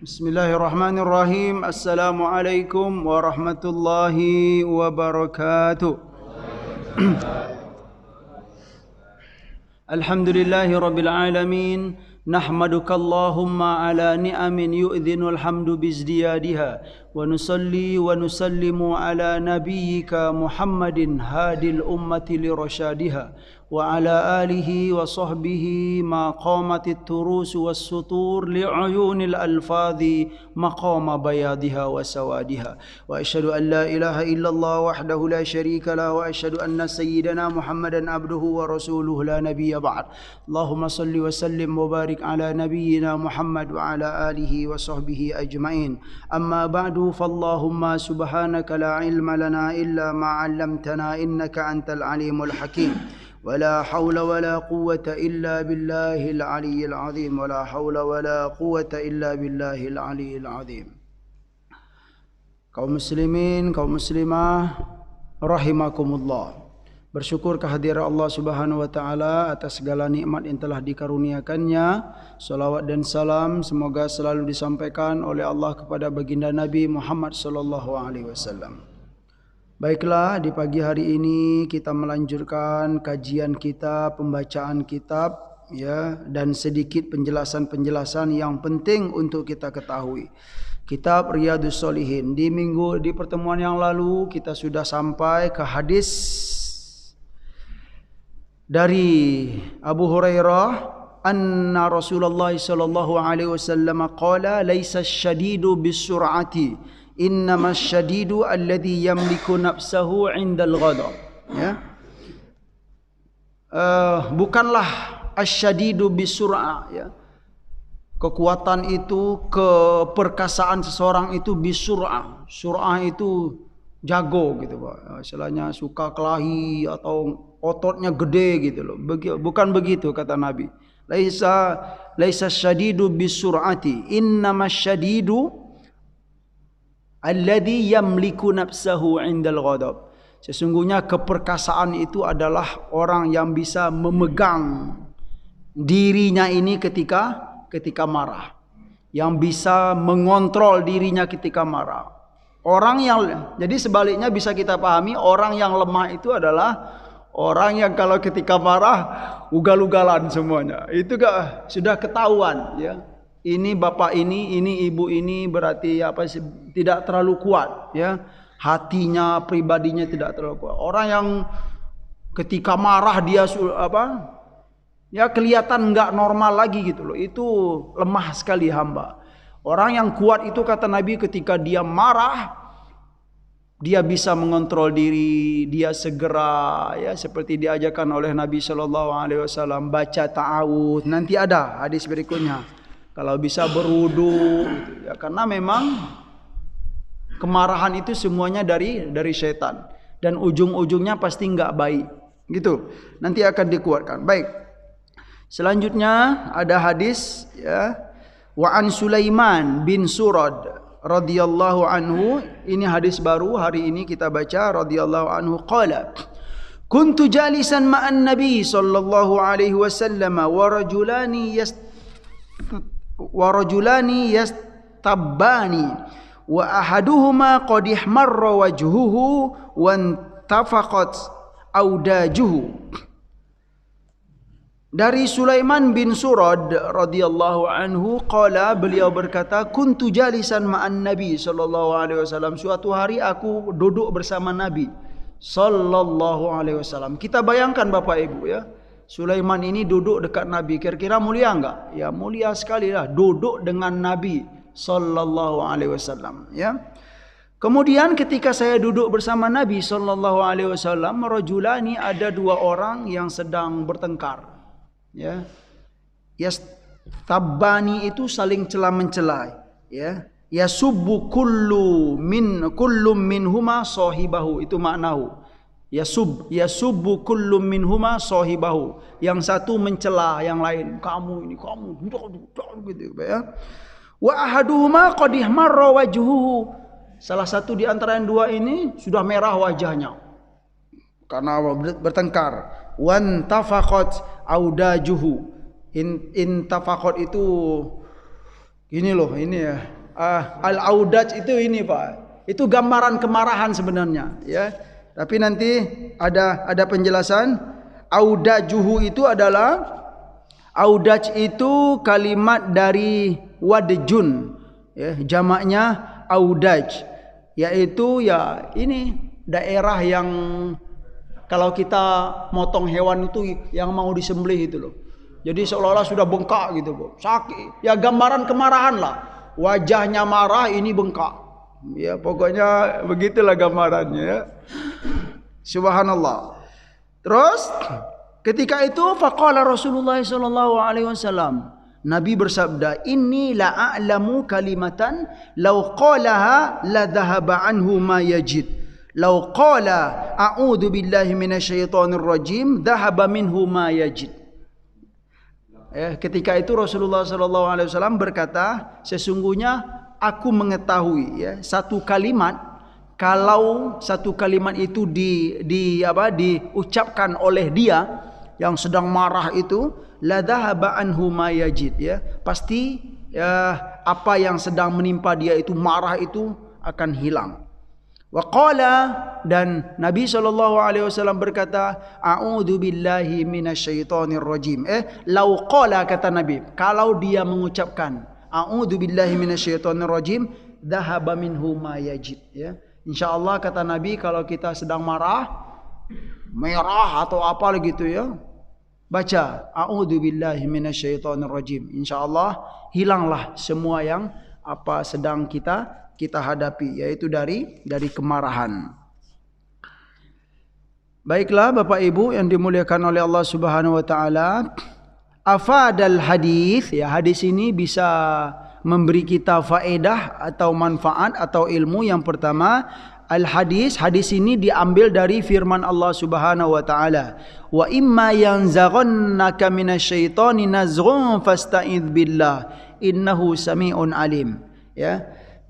Bismillahirrahmanirrahim. Assalamualaikum warahmatullahi wabarakatuh. Alhamdulillahi rabbil alamin. Nahmaduka Allahumma ala ni'amin yu'dhinul hamdu bizdiyadiha. Wa nusalli wa nusallimu ala nabiyyika Muhammadin hadil ummati lirasyadiha. Wa ala alihi wa sahbihi ma qamatit turus was sutur li'uyunil alfadhi maqama bayadiha wa sawadiha. Wa asyhadu an la ilaha illallah wahdahu la syarika la wa asyhadu anna sayyidana Muhammadan abduhu wa rasuluhu la nabiyya ba'd. Allahumma salli wa sallim wa barik ala nabiyyina Muhammad wa ala alihi wa sahbihi ajma'in. Amma ba'du, fallahumma subhanaka la ilma lana illa ma 'allamtana innaka antal alimul hakim. ولا حول ولا قوة إلا بالله العلي العظيم ولا حول ولا قوة إلا بالله العلي العظيم. Kaum muslimin, kaum muslimah rahimakumullah. Bersyukur kehadiran Allah Subhanahu wa taala atas segala nikmat yang telah dikaruniakannya. Salawat dan salam semoga selalu disampaikan oleh Allah kepada baginda Nabi Muhammad sallallahu alaihi wasallam. Baiklah, di pagi hari ini kita melanjutkan kajian kita, pembacaan kitab ya, dan sedikit penjelasan-penjelasan yang penting untuk kita ketahui. Kitab Riyadhus Shalihin. Di pertemuan yang lalu kita sudah sampai ke hadis dari Abu Hurairah anna Rasulullah sallallahu alaihi wasallam qala laisa syadidu bisur'ati innamas syadidu alladhi yamliku nafsahu 'indal ghadab. Ya. Bukanlah asyadidu bisur'ah ya. Kekuatan itu, keperkasaan seseorang itu bisur'ah. Sur'ah itu jago gitu, Pak. Istilahnya suka kelahi atau ototnya gede gitu loh. Bukan begitu kata Nabi. Laisa syadidu bisur'ati, innamas syadidu alladhi yamliku nafsahu 'indal ghadab. Sesungguhnya keperkasaan itu adalah orang yang bisa memegang dirinya ini ketika marah. Yang bisa mengontrol dirinya ketika marah. Jadi sebaliknya bisa kita pahami, orang yang lemah itu adalah orang yang kalau ketika marah ugal-ugalan semuanya. Itu sudah ketahuan ya. Ini bapak ini ibu ini berarti tidak terlalu kuat ya. Hatinya, pribadinya tidak terlalu kuat. Orang yang ketika marah dia ya kelihatan enggak normal lagi gitu loh. Itu lemah sekali hamba. Orang yang kuat itu kata Nabi ketika dia marah dia bisa mengontrol diri, dia segera ya seperti diajarkan oleh Nabi sallallahu alaihi wasallam baca ta'awudz. Nanti ada hadis berikutnya. Kalau bisa berwudu ya, karena memang kemarahan itu semuanya dari syaitan dan ujung-ujungnya pasti enggak baik gitu. Nanti akan dikuatkan. Baik. Selanjutnya ada hadis ya, wa an Sulaiman bin Surad radhiyallahu anhu. Ini hadis baru hari ini kita baca. Radhiyallahu anhu qala kuntu jalisan ma'an nabi sallallahu alaihi wasallam wa rajulani yastabbani wa ahaduhuma qad ihmarra wajhuhu wa intafaqat audajuhu. Dari Sulaiman bin Surad radhiyallahu anhu qala, beliau berkata kuntu jalisan ma'an nabi sallallahu alaihi wasallam. Suatu hari aku duduk bersama Nabi sallallahu alaihi wasallam. Kita bayangkan Bapak Ibu ya, Sulaiman ini duduk dekat Nabi, kira-kira mulia enggak? Ya mulia sekali lah, duduk dengan Nabi sallallahu alaihi wasallam ya. Kemudian ketika saya duduk bersama Nabi sallallahu alaihi wasallam, rajulani, ada dua orang yang sedang bertengkar. Ya. Yastabbani itu saling cela-mencela ya. Yasubbu kullum minhuma sahibahu, itu maknahu. Yasubbu kullum minhuma sahibahu. Yang satu mencela yang lain, kamu gitu ya. Wa ahaduhuma qad ihmarra wajhuhu. Salah satu di antara yang dua ini sudah merah wajahnya karena bertengkar. Wan tafaqat audajuhu. Intafaqat itu Ini loh, ini ya. Al-audaj itu ini Pak. Itu gambaran kemarahan sebenarnya, ya. Tapi nanti ada penjelasan. Audajuhu itu adalah, audaj itu kalimat dari wadjun, ya, jamaknya audaj, yaitu ya ini daerah yang kalau kita motong hewan itu yang mau disembelih itu loh. Jadi seolah-olah sudah bengkak gitu, Bu. Sakit. Ya gambaran kemarahan lah. Wajahnya marah, ini bengkak. Ya pokoknya begitulah gambarannya. Ya. Subhanallah. Terus ketika itu faqala Rasulullah sallallahu alaihi wasallam, Nabi bersabda, "Inni la a'lamu kalimatan law qalaha la dhahaba anhu ma yajid. Law qala a'udzu billahi minasyaitonir rajim dhahaba minhu ma yajid." Ketika itu Rasulullah SAW berkata, sesungguhnya aku mengetahui, ya, satu kalimat, kalau satu kalimat itu diucapkan oleh dia yang sedang marah itu, la dhahaba anhu ma yajid, ya, pasti ya, apa yang sedang menimpa dia itu, marah itu akan hilang. Wa qala, dan Nabi SAW berkata, a'udzu billahi minasyaitonir rajim. Lau qala, kata Nabi, kalau dia mengucapkan a'udzu billahi minasyaitonir rajim, dhahaba minhu ma yajid, ya. Insyaallah kata Nabi, kalau kita sedang marah, merah atau apa gitu, ya, baca a'udzu billahi minasyaitonir rajim, insyaallah hilanglah semua yang apa sedang kita hadapi, yaitu dari kemarahan. Baiklah Bapak Ibu yang dimuliakan oleh Allah Subhanahu wa taala, afadal hadis, ya, hadis ini bisa memberi kita faedah atau manfaat atau ilmu. Yang pertama, hadis ini diambil dari firman Allah Subhanahu wa taala, wa imma yanzaghannaka minasyaitoni nazghun fasta'idz billah innahu sami'un alim, ya.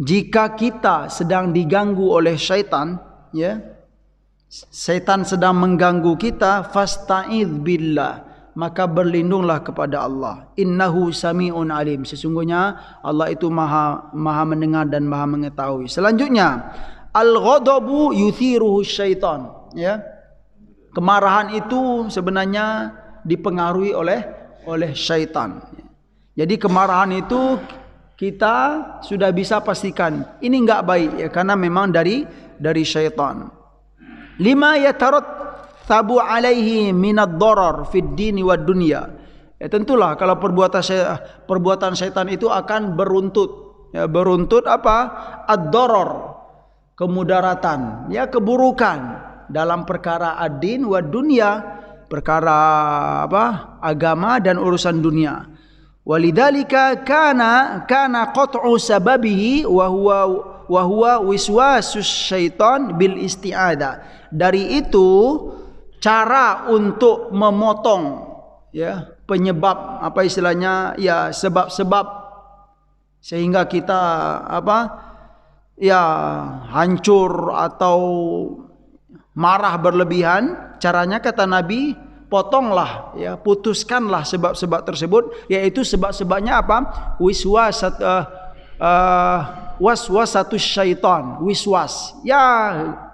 Jika kita sedang diganggu oleh syaitan, ya, syaitan sedang mengganggu kita, fasta'idz billah, maka berlindunglah kepada Allah. Innahu sami'un alim, sesungguhnya Allah itu maha mendengar dan maha mengetahui. Selanjutnya, al-ghadabu yuthiruhu syaitan, ya. Kemarahan itu sebenarnya dipengaruhi oleh syaitan. Jadi kemarahan itu kita sudah bisa pastikan ini enggak baik, ya, karena memang dari syaitan. Lima yatarattabu alaihi minad darar fid dini wad dunya. Ya, tentulah kalau perbuatan syaitan itu akan beruntut, ya, beruntut apa? Ad-darar, kemudaratan, ya, keburukan dalam perkara ad-din wad dunya, perkara apa? Agama dan urusan dunia. Walidzalika kana qat'u sababihi wa huwa wiswasus syaitan bil isti'adzah. Dari itu cara untuk memotong, ya, penyebab apa istilahnya, ya, sebab-sebab sehingga kita apa, ya, hancur atau marah berlebihan. Caranya kata Nabi, potonglah, ya, putuskanlah sebab-sebab tersebut, yaitu sebab-sebabnya apa? Waswasatus syaitan, wiswas, ya,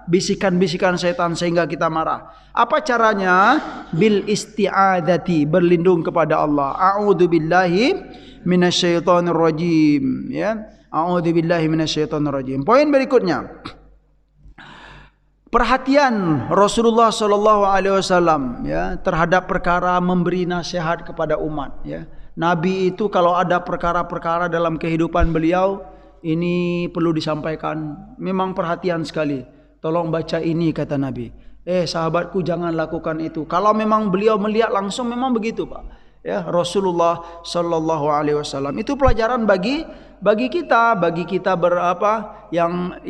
bisikan-bisikan syaitan sehingga kita marah. Apa caranya? Bil isti'adzati, berlindung kepada Allah. A'udzu billahi minasyaitonir rajim, ya. A'udzu billahi minasyaitonir rajim. Poin berikutnya, perhatian Rasulullah sallallahu alaihi wasallam, ya, terhadap perkara memberi nasihat kepada umat, ya. Nabi itu kalau ada perkara-perkara dalam kehidupan beliau ini perlu disampaikan, memang perhatian sekali. Tolong baca ini, kata Nabi. Sahabatku jangan lakukan itu. Kalau memang beliau melihat langsung memang begitu, Pak. Ya, Rasulullah sallallahu alaihi wasallam. Itu pelajaran bagi kita berapa yang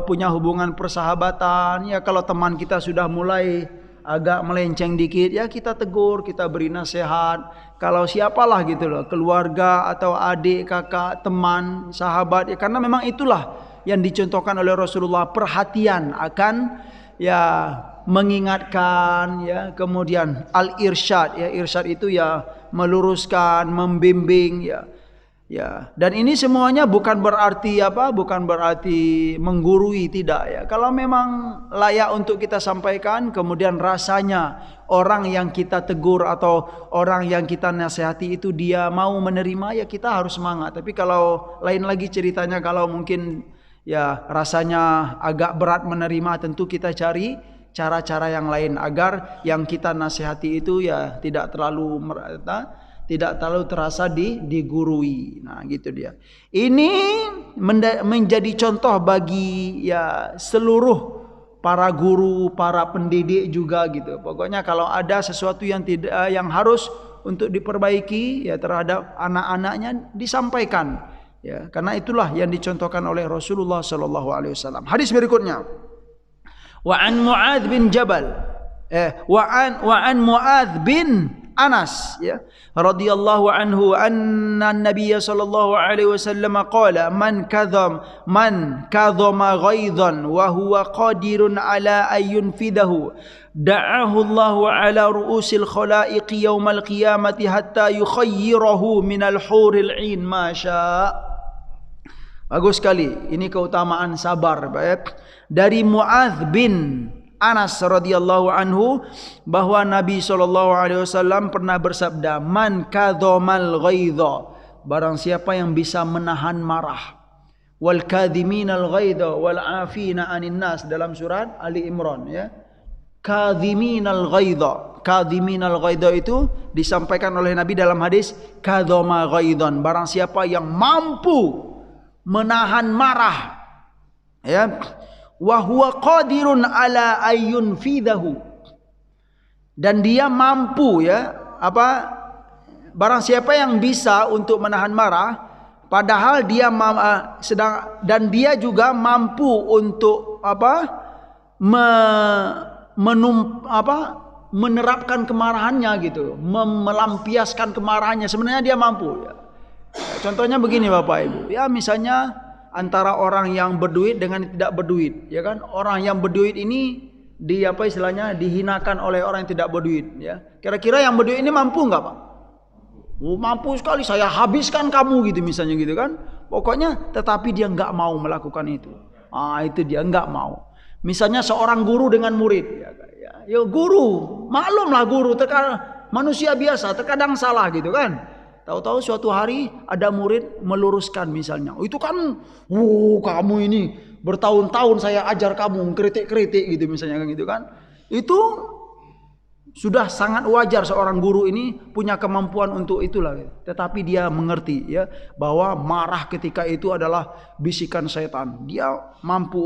punya hubungan persahabatan, ya, kalau teman kita sudah mulai agak melenceng dikit, ya, kita tegur, kita beri nasihat. Kalau siapalah gitu loh, keluarga atau adik, kakak, teman, sahabat, ya, karena memang itulah yang dicontohkan oleh Rasulullah, perhatian akan, ya, mengingatkan, ya, kemudian al-irsyad, ya, irsyad itu ya meluruskan, membimbing, ya. Ya, dan ini semuanya bukan berarti apa? Bukan berarti menggurui, tidak ya. Kalau memang layak untuk kita sampaikan, kemudian rasanya orang yang kita tegur atau orang yang kita nasihati itu dia mau menerima, ya kita harus semangat. Tapi kalau lain lagi ceritanya, kalau mungkin ya rasanya agak berat menerima, tentu kita cari cara-cara yang lain agar yang kita nasihati itu ya tidak terlalu terasa digurui. Nah, gitu dia. Ini menjadi contoh bagi ya seluruh para guru, para pendidik juga gitu. Pokoknya kalau ada sesuatu yang harus untuk diperbaiki ya terhadap anak-anaknya, disampaikan. Ya, karena itulah yang dicontohkan oleh Rasulullah sallallahu alaihi wasallam. Hadis berikutnya. Wa an Muadz bin Jabal. Wa an Muadz bin Anas ya radhiyallahu anhu anna an-nabiy sallallahu alaihi wasallam qala man kadhama ghaidhan wa huwa qadirun ala ayyun fidahu da'ahu Allah ala ru'usil khalaiq yaumal qiyamati hatta yukhayyirahu minal huril 'ain ma syaa. Bagus sekali, ini keutamaan sabar. Baik, dari Muadz bin Anas radhiyallahu anhu bahwa Nabi SAW pernah bersabda, man kadhamal ghaidha, barang siapa yang bisa menahan marah, wal kadhiminal ghaidha wal afina anin nas, dalam surat Ali Imran ya. Kadhiminal ghaidha itu disampaikan oleh Nabi dalam hadis kadhama ghaidhan, barang siapa yang mampu menahan marah ya, wa huwa qadirun ala ayyun fidahu, dan dia mampu ya barang siapa yang bisa untuk menahan marah padahal dia dan dia juga mampu untuk menerapkan kemarahannya gitu, melampiaskan kemarahannya, sebenarnya dia mampu ya. Contohnya begini Bapak Ibu, ya misalnya antara orang yang berduit dengan tidak berduit, ya kan? Orang yang berduit ini dihinakan oleh orang yang tidak berduit, ya. Kira-kira yang berduit ini mampu nggak Pak? Oh, mampu sekali, saya habiskan kamu gitu misalnya gitu kan? Pokoknya, tetapi dia nggak mau melakukan itu. Itu dia nggak mau. Misalnya seorang guru dengan murid, ya guru, maklumlah guru, terkadang manusia biasa, terkadang salah gitu kan? Tahu-tahu suatu hari ada murid meluruskan misalnya, itu kan, kamu ini bertahun-tahun saya ajar kamu, kritik-kritik gitu misalnya kan gitu kan. Itu sudah sangat wajar seorang guru ini punya kemampuan untuk itulah. Tetapi dia mengerti ya bahwa marah ketika itu adalah bisikan setan. Dia mampu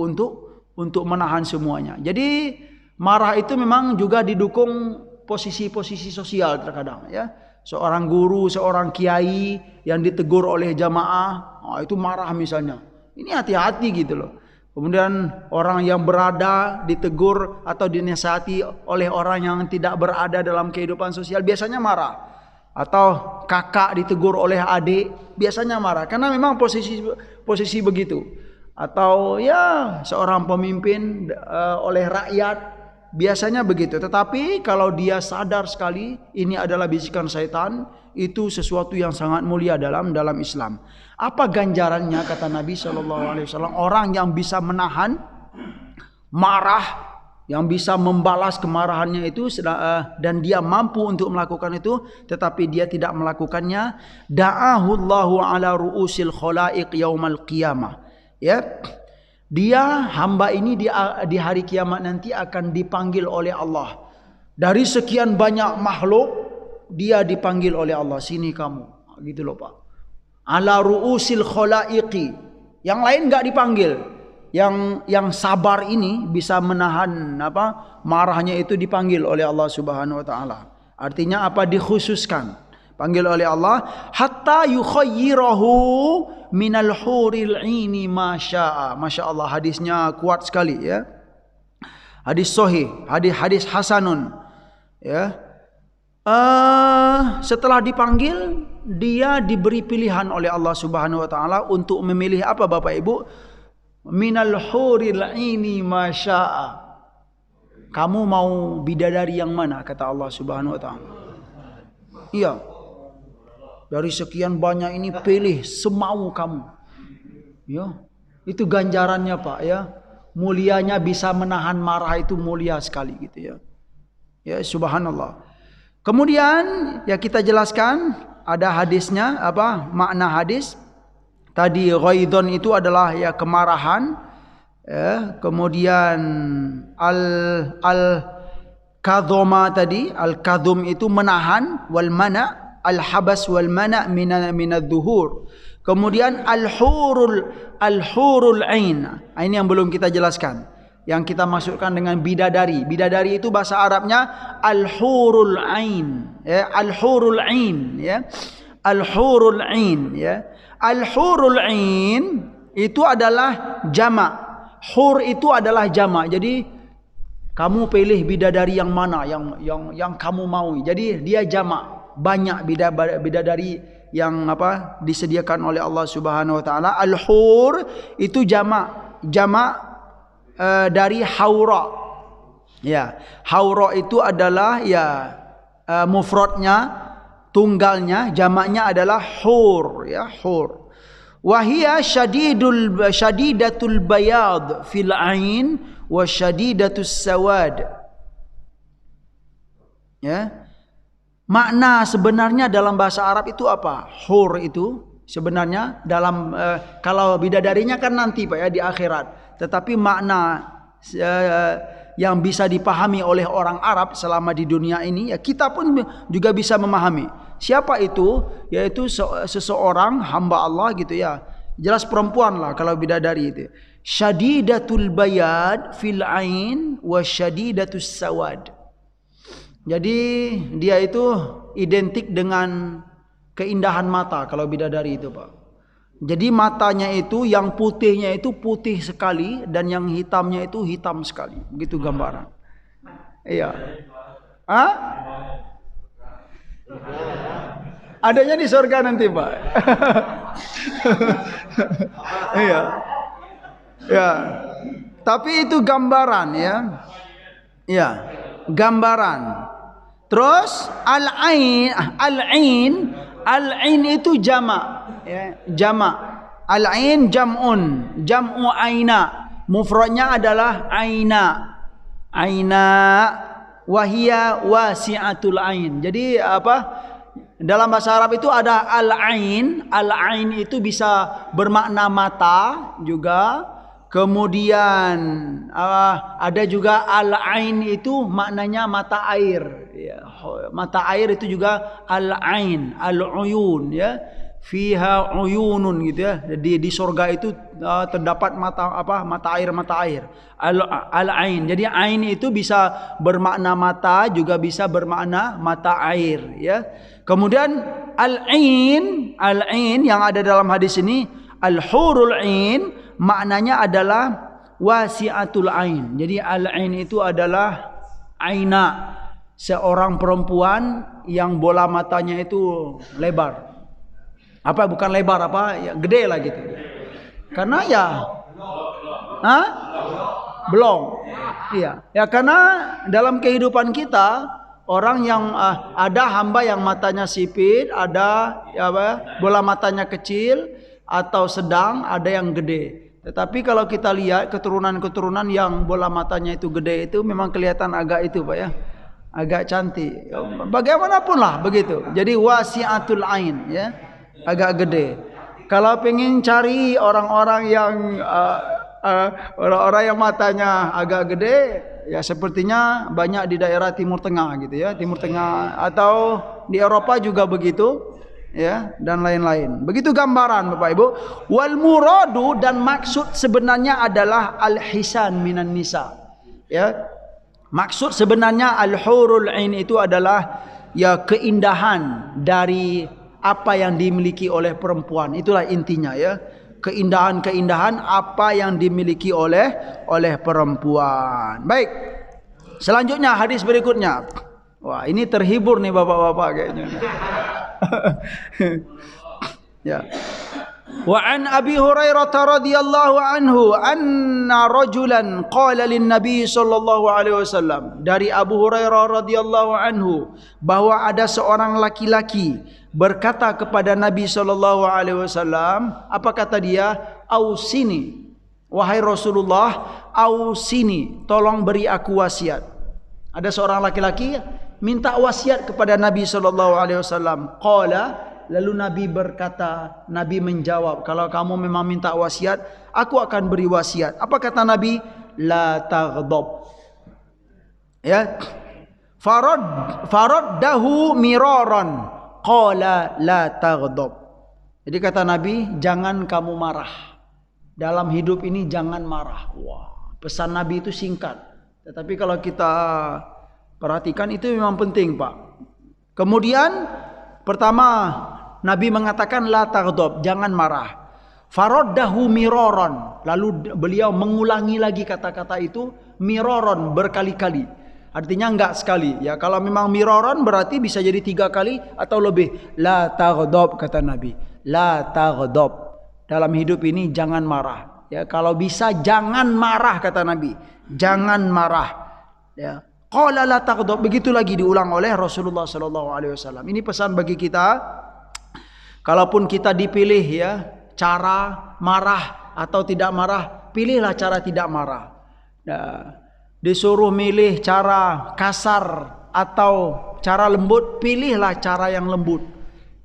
untuk menahan semuanya. Jadi marah itu memang juga didukung posisi-posisi sosial terkadang ya. Seorang guru, seorang kiai yang ditegur oleh jamaah, itu marah misalnya. Ini hati-hati gitu loh. Kemudian orang yang berada ditegur atau dinasihati oleh orang yang tidak berada dalam kehidupan sosial biasanya marah. Atau kakak ditegur oleh adik biasanya marah. Karena memang posisi begitu. Atau ya seorang pemimpin oleh rakyat biasanya begitu. Tetapi kalau dia sadar sekali ini adalah bisikan syaitan, itu sesuatu yang sangat mulia dalam Islam. Apa ganjarannya kata Nabi SAW? Orang yang bisa menahan marah, yang bisa membalas kemarahannya itu, dan dia mampu untuk melakukan itu, tetapi dia tidak melakukannya, da'ahullahu ala ru'usil khalaiq yaumal qiyamah. Ya. Dia hamba ini di hari kiamat nanti akan dipanggil oleh Allah. Dari sekian banyak makhluk dia dipanggil oleh Allah, sini kamu. Gitu loh Pak. Ala ru'usil khalaiqi. Yang lain enggak dipanggil. Yang sabar ini bisa menahan marahnya itu dipanggil oleh Allah Subhanahu wa taala. Artinya apa? Dikhususkan. Panggil oleh Allah hatta yukhayyirahu minal huril 'aini ma syaa. Masya Allah, hadisnya kuat sekali ya. Hadis sahih, hadis hasanun ya. Setelah dipanggil, dia diberi pilihan oleh Allah Subhanahu wa taala untuk memilih apa Bapak Ibu? Minal huril 'aini ma syaa. Kamu mau bidadari yang mana kata Allah Subhanahu wa taala? Iya. Dari sekian banyak ini pilih semau kamu. Ya. Itu ganjarannya Pak ya. Mulianya bisa menahan marah itu mulia sekali gitu ya. Ya subhanallah. Kemudian ya kita jelaskan ada hadisnya apa makna hadis. Tadi ghaidon itu adalah ya kemarahan. Ya, kemudian al kadhoma tadi, al kadhum itu menahan, wal mana al habas wal mana minadzuhur. Kemudian al hurul ain. Ini yang belum kita jelaskan. Yang kita masukkan dengan bidadari. Bidadari itu bahasa Arabnya al hurul ain, ya, al hurul ain, ya. Al hurul ain, ya. Al hurul ain itu adalah jamak. Hur itu adalah jamak. Jadi kamu pilih bidadari yang mana yang kamu mau. Jadi dia jamak. Banyak bidadari yang apa disediakan oleh Allah Subhanahu wa taala. Al-hur itu jamak dari haura. Ya, haura itu adalah ya mufradnya, tunggalnya, jamaknya adalah hur, ya, hur. Wahia syadidatul bayad fil ain wa syadidatus sawad. Ya. Makna sebenarnya dalam bahasa Arab itu apa? Hur itu sebenarnya dalam kalau bidadarinya kan nanti Pak ya di akhirat. Tetapi makna yang bisa dipahami oleh orang Arab selama di dunia ini ya kita pun juga bisa memahami. Siapa itu? Yaitu seseorang hamba Allah gitu ya. Jelas perempuan lah kalau bidadari itu. Syadidatul bayad fil ain wa syadidatus sawad. Jadi dia itu identik dengan keindahan mata kalau bidadari itu Pak. Jadi matanya itu yang putihnya itu putih sekali dan yang hitamnya itu hitam sekali. Begitu gambaran. Iya. Hah? Adanya di surga nanti Pak. Iya. Ya. Tapi itu gambaran ya. Iya. Gambaran. Terus al-ain itu jamak, ya, jamak. Al-ain jam'u aina. Mufradnya adalah aina. Aina wahia wasi'atul ain. Jadi apa? Dalam bahasa Arab itu ada al-ain. Al-ain itu bisa bermakna mata juga. Kemudian ada juga al-ain itu maknanya mata air ya. Mata air itu juga al-ain, al-uyun ya. Fiha uyunun gitu ya. Di surga itu terdapat mata air. Al-ain. Jadi ain itu bisa bermakna mata juga bisa bermakna mata air ya. Kemudian al-ain yang ada dalam hadis ini al-hurul ain maknanya adalah wasi'atul ain. Jadi al-ain itu adalah aina, seorang perempuan yang bola matanya itu lebar. Apa bukan lebar apa? Ya gede lah gitu. Karena ya belum. Iya. Ya karena dalam kehidupan kita orang yang ada hamba yang matanya sipit, ada ya apa? Bola matanya kecil atau sedang, ada yang gede. Tetapi kalau kita lihat keturunan-keturunan yang bola matanya itu gede itu memang kelihatan agak itu Pak ya. Agak cantik. Bagaimanapun lah begitu. Jadi wasi'atul ain ya. Agak gede. Kalau pengen cari orang-orang yang matanya agak gede ya sepertinya banyak di daerah Timur Tengah gitu ya. Timur Tengah atau di Eropa juga begitu. Ya dan lain-lain. Begitu gambaran Bapak Ibu. Wal muradu dan maksud sebenarnya adalah al-hisan minan nisa. Ya. Maksud sebenarnya al-hurul ain itu adalah ya keindahan dari apa yang dimiliki oleh perempuan. Itulah intinya ya. Keindahan-keindahan apa yang dimiliki oleh perempuan. Baik. Selanjutnya hadis berikutnya. Wah, ini terhibur nih bapak-bapak kayaknya. Ya. Wa an Abi Hurairah radhiyallahu anhu anna rajulan qala lin Nabi sallallahu alaihi wasallam, dari Abu Hurairah radhiyallahu anhu bahwa ada seorang laki-laki berkata kepada Nabi sallallahu alaihi wasallam, apa kata dia? Ausini, wahai Rasulullah, ausini, tolong beri aku wasiat. Ada seorang laki-laki minta wasiat kepada Nabi sallallahu alaihi wasallam. Qala, lalu Nabi berkata, Nabi menjawab, kalau kamu memang minta wasiat, aku akan beri wasiat. Apa kata Nabi? La taghdab. Ya. Faraddahu miraran. Qala la taghdab. Jadi kata Nabi, jangan kamu marah. Dalam hidup ini jangan marah. Wah, pesan Nabi itu singkat. Tetapi kalau kita perhatikan itu memang penting, Pak. Kemudian pertama, Nabi mengatakan la taghdab, jangan marah. Faraddahu miraran, lalu beliau mengulangi lagi kata-kata itu miraran, berkali-kali. Artinya enggak sekali. Ya, kalau memang miraran berarti bisa jadi 3 kali atau lebih. La taghdab, kata Nabi. La taghdab. Dalam hidup ini jangan marah. Ya, kalau bisa jangan marah, kata Nabi. Jangan marah. Ya. Qala la taghdab, begitu lagi diulang oleh Rasulullah sallallahu alaihi wasallam. Ini pesan bagi kita. Kalaupun kita dipilih ya, cara marah atau tidak marah, pilihlah cara tidak marah. Nah, disuruh milih cara kasar atau cara lembut, pilihlah cara yang lembut.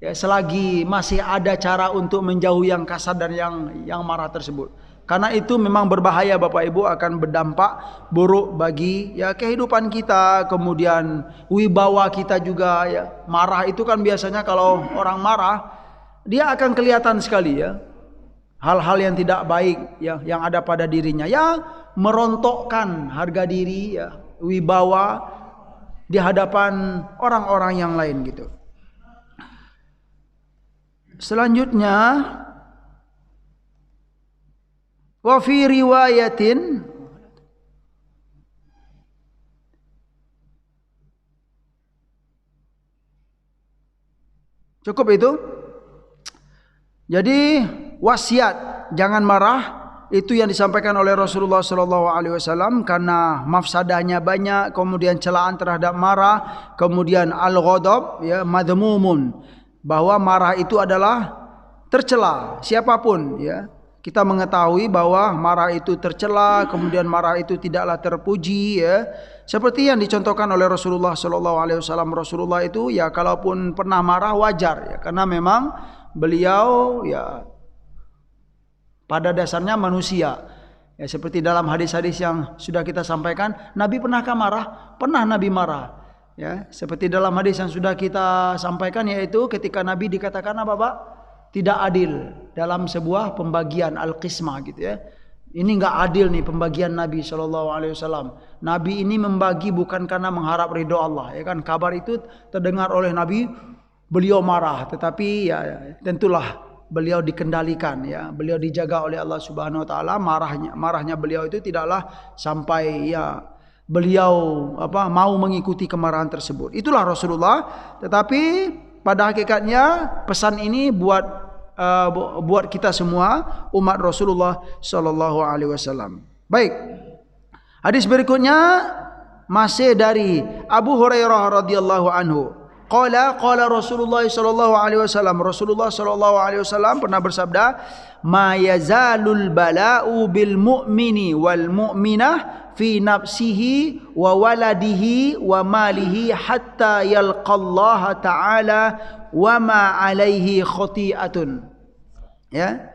Ya, selagi masih ada cara untuk menjauhi yang kasar dan yang marah tersebut. Karena itu memang berbahaya, Bapak Ibu, akan berdampak buruk bagi ya kehidupan kita, kemudian wibawa kita juga ya. Marah itu kan biasanya kalau orang marah dia akan kelihatan sekali ya hal-hal yang tidak baik ya yang ada pada dirinya, ya merontokkan harga diri ya, wibawa di hadapan orang-orang yang lain gitu. Selanjutnya, wa fi riwayatin, cukup itu. Jadi wasiat jangan marah itu yang disampaikan oleh Rasulullah sallallahu alaihi wasallam karena mafsadahnya banyak, kemudian celaan terhadap marah, kemudian al-ghadab ya madhmumun, bahwa marah itu adalah tercela siapapun ya. Kita mengetahui bahwa marah itu tercela, kemudian marah itu tidaklah terpuji ya. Seperti yang dicontohkan oleh Rasulullah sallallahu alaihi wasallam. Rasulullah itu ya kalaupun pernah marah wajar ya, karena memang beliau ya pada dasarnya manusia. Ya, seperti dalam hadis-hadis yang sudah kita sampaikan, Nabi pernahkah marah? Pernah Nabi marah. Ya, seperti dalam hadis yang sudah kita sampaikan, yaitu ketika Nabi dikatakan apa, Pak? Tidak adil dalam sebuah pembagian al-qismah gitu ya. Ini enggak adil nih pembagian Nabi SAW. Nabi ini membagi bukan karena mengharap ridho Allah. Ya kan, kabar itu terdengar oleh Nabi, beliau marah, tetapi ya tentulah beliau dikendalikan ya. Beliau dijaga oleh Allah Subhanahu wa taala. Marahnya beliau itu tidaklah sampai ya beliau mau mengikuti kemarahan tersebut. Itulah Rasulullah. Tetapi pada hakikatnya pesan ini buat kita semua umat Rasulullah sallallahu alaihi wasallam. Baik. Hadis berikutnya masih dari Abu Hurairah radhiyallahu anhu. Qala Rasulullah sallallahu alaihi wasallam. Rasulullah sallallahu alaihi wasallam pernah bersabda, "Ma yazalul bala'u bil mu'mini wal mu'minah fi nafsihi wa waladihi wa malihi hatta yalqallaha ta'ala wa ma alaihi khati'atun." Ya.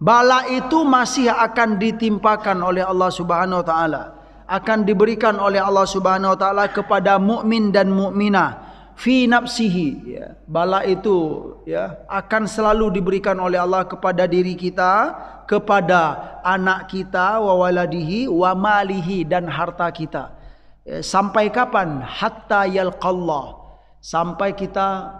Bala itu masih akan ditimpakan oleh Allah Subhanahu wa taala, akan diberikan oleh Allah Subhanahu wa taala kepada mukmin dan mukminah fi nafsihi ya. Bala itu ya akan selalu diberikan oleh Allah kepada diri kita, kepada anak kita, wa waladihi wa malihi, dan harta kita. Ya, sampai kapan? Hatta yalqallah, sampai kita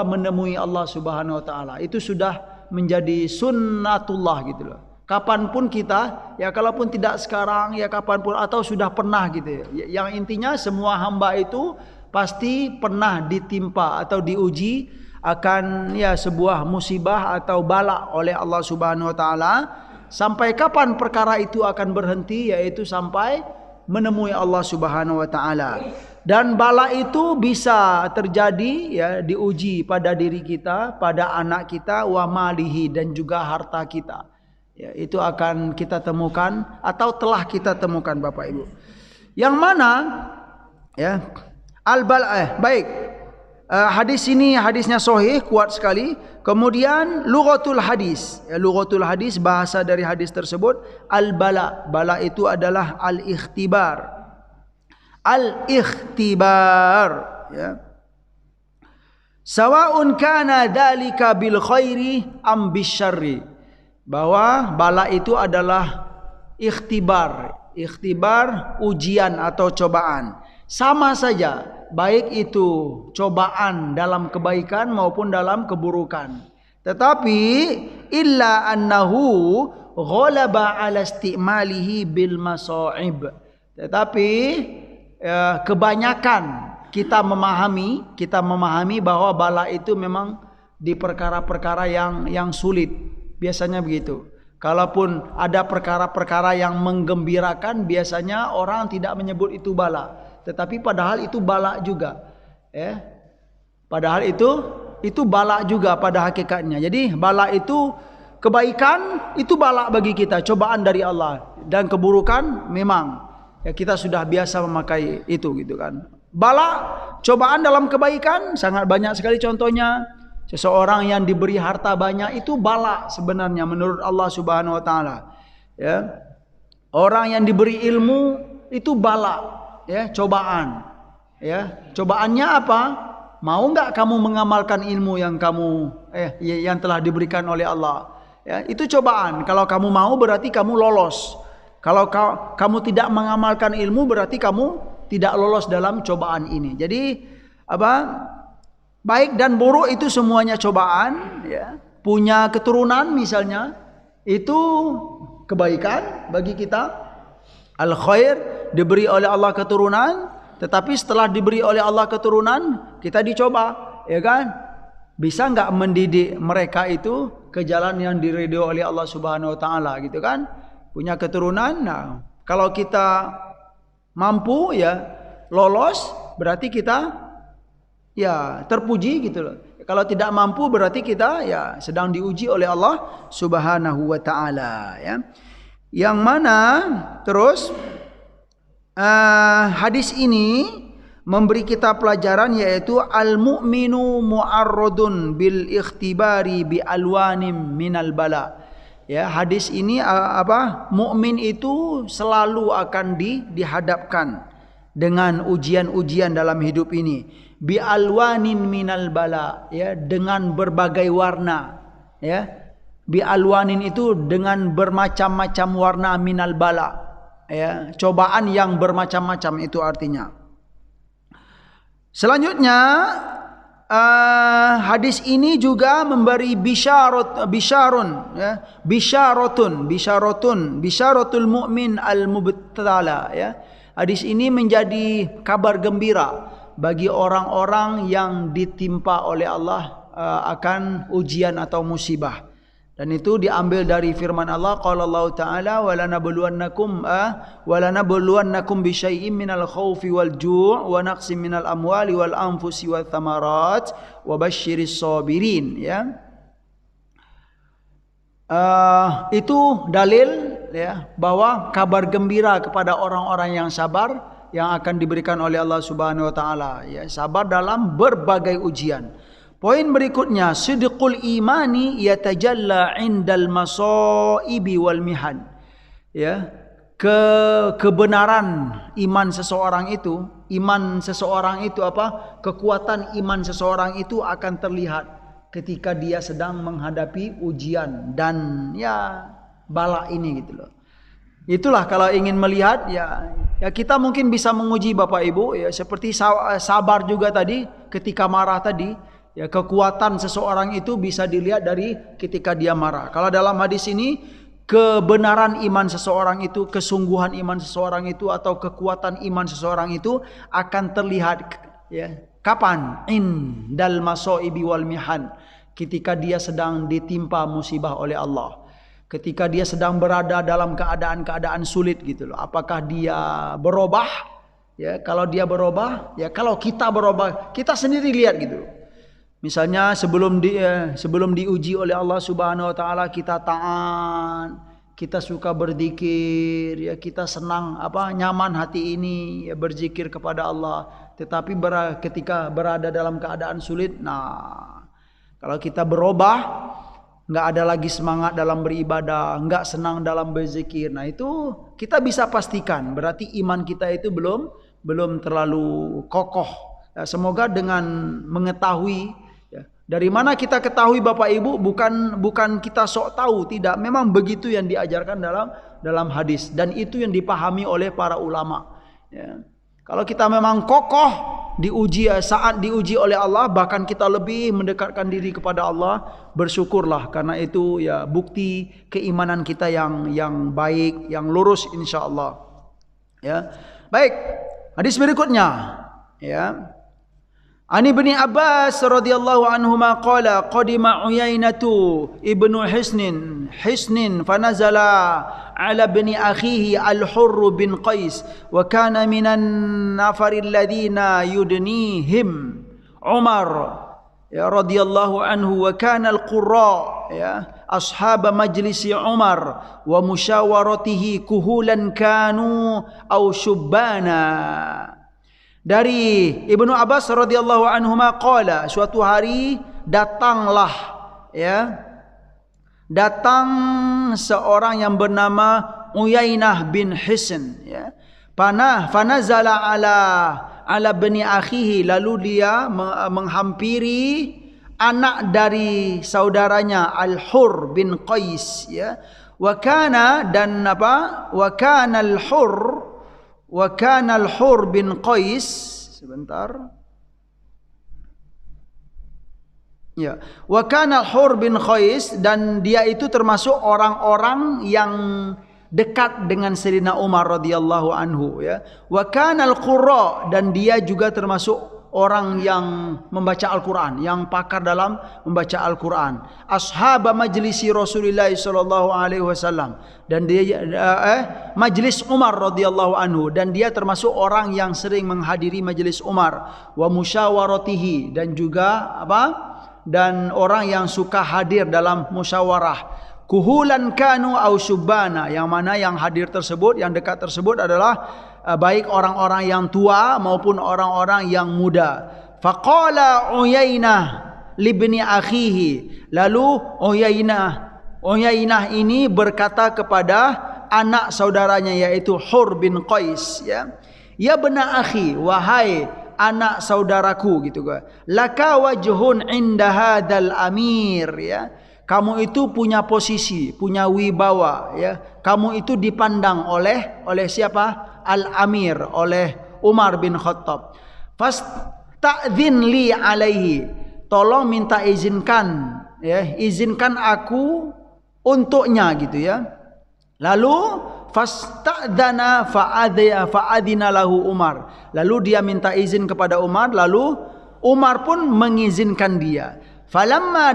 menemui Allah Subhanahu wa taala. Itu sudah menjadi sunnatullah gitu loh. Kapanpun kita, ya kalaupun tidak sekarang, ya kapanpun atau sudah pernah gitu ya. Yang intinya semua hamba itu pasti pernah ditimpa atau diuji akan ya sebuah musibah atau bala oleh Allah Subhanahu wa taala. Sampai kapan perkara itu akan berhenti? Yaitu sampai menemui Allah Subhanahu wa taala. Dan bala itu bisa terjadi ya, diuji pada diri kita, pada anak kita, wa malihi, dan juga harta kita. Ya, itu akan kita temukan atau telah kita temukan Bapak Ibu. Yang mana ya baik. Hadis ini hadisnya sahih, kuat sekali. Kemudian lughatul hadis. Ya, lughatul hadis, bahasa dari hadis tersebut, al-bala. Bala itu adalah al-ikhtibar. Al-ikhtibar ya. Sawa'un kana dzalika bil khairi am bisyarri. Bahwa bala itu adalah ikhtibar. Ikhtibar, ujian atau cobaan. Sama saja, baik itu cobaan dalam kebaikan maupun dalam keburukan. Tetapi illa annahu ghalaba ala istimalihi bil masa'ib. Tetapi kebanyakan kita memahami bahwa bala itu memang di perkara-perkara yang sulit. Biasanya begitu. Kalaupun ada perkara-perkara yang menggembirakan, biasanya orang tidak menyebut itu bala. Tetapi padahal itu bala juga. Ya. Padahal itu bala juga pada hakikatnya. Jadi bala itu kebaikan, itu bala bagi kita, cobaan dari Allah. Dan keburukan memang ya kita sudah biasa memakai itu gitu kan. Bala, cobaan dalam kebaikan sangat banyak sekali contohnya. Seseorang yang diberi harta banyak itu bala sebenarnya menurut Allah Subhanahu wa taala. Ya. Orang yang diberi ilmu itu bala, ya, cobaan. Ya, cobaannya apa? Mau enggak kamu mengamalkan ilmu yang yang telah diberikan oleh Allah? Ya, itu cobaan. Kalau kamu mau berarti kamu lolos. Kalau kamu tidak mengamalkan ilmu berarti kamu tidak lolos dalam cobaan ini. Jadi baik dan buruk itu semuanya cobaan, ya. Punya keturunan misalnya, itu kebaikan bagi kita. Al-khair, diberi oleh Allah keturunan, tetapi setelah diberi oleh Allah keturunan, kita dicoba, ya kan? Bisa enggak mendidik mereka itu ke jalan yang diridhoi oleh Allah Subhanahu wa taala, gitu kan? Punya keturunan. Nah, kalau kita mampu ya lolos, berarti kita ya terpuji gitu loh. Kalau tidak mampu berarti kita ya sedang diuji oleh Allah Subhanahu wa taala ya. Yang mana terus hadis ini memberi kita pelajaran yaitu al-mu'minu mu'arradun bil ikhtibari bi alwanim minal bala. Ya, hadis ini mukmin itu selalu akan dihadapkan dengan ujian-ujian dalam hidup ini, bi alwanin minal bala, ya, dengan berbagai warna, ya. Bi alwanin itu dengan bermacam-macam warna minal bala, ya, cobaan yang bermacam-macam itu artinya. Selanjutnya hadis ini juga memberi bisyaratul mu'min al-mubtala, ya. Hadis ini menjadi kabar gembira bagi orang-orang yang ditimpa oleh Allah akan ujian atau musibah. Dan itu diambil dari firman Allah, qala Allah Ta'ala walanabluwannakum bisyai'im minal khawfi wal ju' wa naqsim minal amwali wal anfusi wath thamarat wa basyiris sabirin, ya. Itu dalil, ya, bahwa kabar gembira kepada orang-orang yang sabar yang akan diberikan oleh Allah Subhanahu wa taala, ya, sabar dalam berbagai ujian. Poin berikutnya, sidqul imani yatajalla indal masaibi wal mihan. Ya, kebenaran iman seseorang itu, kekuatan iman seseorang itu akan terlihat ketika dia sedang menghadapi ujian dan ya bala ini gitu loh. Itulah kalau ingin melihat ya kita mungkin bisa menguji Bapak Ibu, ya, seperti sabar juga tadi ketika marah tadi. Ya, kekuatan seseorang itu bisa dilihat dari ketika dia marah. Kalau dalam hadis ini, kebenaran iman seseorang itu, kesungguhan iman seseorang itu, atau kekuatan iman seseorang itu akan terlihat, ya, Kapan? Indal masaibi wal mihan. Ketika dia sedang ditimpa musibah oleh Allah. Ketika dia sedang berada dalam keadaan-keadaan sulit gitu loh. Apakah dia berubah? Ya, kalau dia berubah, ya kalau kita berubah, kita sendiri lihat gitu loh. Misalnya sebelum diuji oleh Allah Subhanahu wa taala kita taat, kita suka berzikir, ya kita senang nyaman hati ini ya berzikir kepada Allah. Tetapi ketika berada dalam keadaan sulit, kalau kita berubah, nggak ada lagi semangat dalam beribadah, nggak senang dalam berzikir. Nah itu kita bisa pastikan berarti iman kita itu belum terlalu kokoh. Ya, semoga dengan mengetahui, ya, dari mana kita ketahui Bapak Ibu, bukan kita sok tahu, tidak. Memang begitu yang diajarkan dalam hadis dan itu yang dipahami oleh para ulama. Ya. Kalau kita memang kokoh saat diuji oleh Allah, bahkan kita lebih mendekatkan diri kepada Allah, bersyukurlah karena itu ya bukti keimanan kita yang baik, yang lurus insyaallah. Ya. Baik, hadis berikutnya ya. Ani bin Abbas radhiyallahu anhuma qala qadima Uyainatu ibnu Hisnin fanazala ala bani akhihi al-Hurr bin Qais wa kana minan nafari alladhina yudnihim Umar ya radhiyallahu anhu wa kana al-qurra ya ashab majlisi Umar wa musyawaratihi kuhulan kanu aw syubbana. Dari Ibnu Abbas radhiyallahu anhuma qala, suatu hari datang seorang yang bernama Uyainah bin Hisn ya. Fanazala ala bani akhihi, lalu dia menghampiri anak dari saudaranya Al-Hurr bin Qais ya. Wa kana al-Hurr bin Qais, sebentar. Ya, wa kana al-Hurr bin Qais, dan dia itu termasuk orang-orang yang dekat dengan Sayyidina Umar radhiyallahu anhu ya. Wa kana al-Qurra, dan dia juga termasuk orang yang membaca Al-Quran, yang pakar dalam membaca Al-Quran. Ashab majlisi Rasulullah sallallahu alaihi wasallam, dan dia majlis Umar radhiyallahu anhu, dan dia termasuk orang yang sering menghadiri majlis Umar. Wa musyawaratihi, dan juga dan orang yang suka hadir dalam musyawarah. Kuhulan kanu au syubbana, yang mana yang hadir tersebut, yang dekat tersebut adalah baik orang-orang yang tua maupun orang-orang yang muda. Faqala Uyainah libni akhihi, lalu Uyainah ini berkata kepada anak saudaranya yaitu Hurr bin Qais ya. Ya bena akhi, wahai anak saudaraku gitu kan. Laka wajhun inda hadzal amir ya. Kamu itu punya posisi, punya wibawa ya. Kamu itu dipandang oleh siapa? Al-Amir, oleh Umar bin Khattab. Fasta'dzin li alaihi. Tolong minta izinkan ya, izinkan aku untuknya gitu ya. Lalu fasta'dzana fa'adzina lahu Umar. Lalu dia minta izin kepada Umar, lalu Umar pun mengizinkan dia. Falamma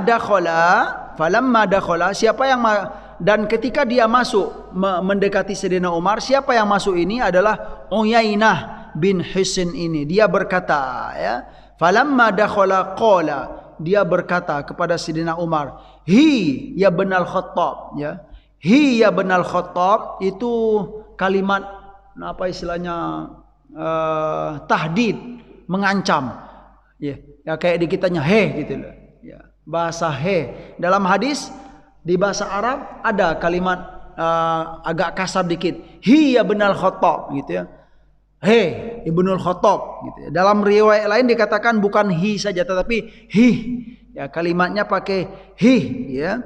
dakhala, siapa yang dan ketika dia masuk mendekati Sayyidina Umar, siapa yang masuk ini adalah Uyainah bin Hisn ini. Dia berkata ya, falamma dakhala qala, dia berkata kepada Sayyidina Umar, hi ya benal Khattab ya. Hi ya benal Khattab itu kalimat apa istilahnya, tahdid, mengancam ya, ya kayak di kitanya he gitu loh. Bahasa he. Dalam hadis di bahasa Arab ada kalimat agak kasar dikit. Hi ya benal Khattab gitu ya. He ibnul Khattab gitu ya. Dalam riwayat lain dikatakan bukan hi saja tetapi hi. Ya kalimatnya pakai hi ya.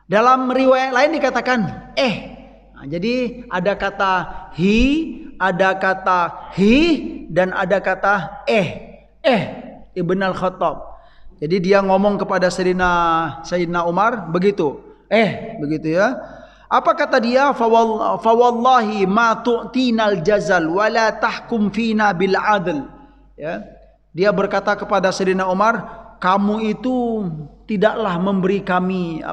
Dalam riwayat lain dikatakan Nah, jadi ada kata hi, ada kata hi, dan ada kata ibnul Khattab. Jadi dia ngomong kepada Sayyidina Umar begitu. Begitu ya. Apa kata dia? Fawallahi ma tu'tinal jazal wala tahkum fina bil adl. Ya. Dia berkata kepada Sayyidina Umar, kamu itu tidaklah memberi kami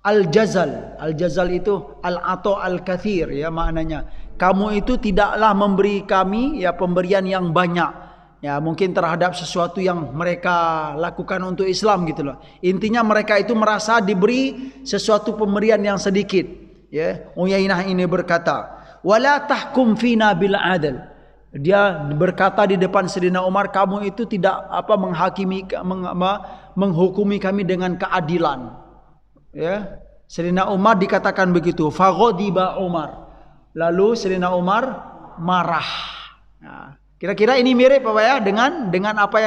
al-jazal. Al-jazal itu al-ato al-kathir ya maknanya. Kamu itu tidaklah memberi kami ya pemberian yang banyak. Ya mungkin terhadap sesuatu yang mereka lakukan untuk Islam gitu loh. Intinya mereka itu merasa diberi sesuatu pemberian yang sedikit. Ya, Uyainah ini berkata, "Wala tahkum fina bil adl." Dia berkata di depan Sayyidina Umar, kamu itu tidak menghukumi kami dengan keadilan. Ya, Sayyidina Umar dikatakan begitu. Faghadiba Umar. Lalu Sayyidina Umar marah. Nah, kira-kira ini mirip apa ya dengan apa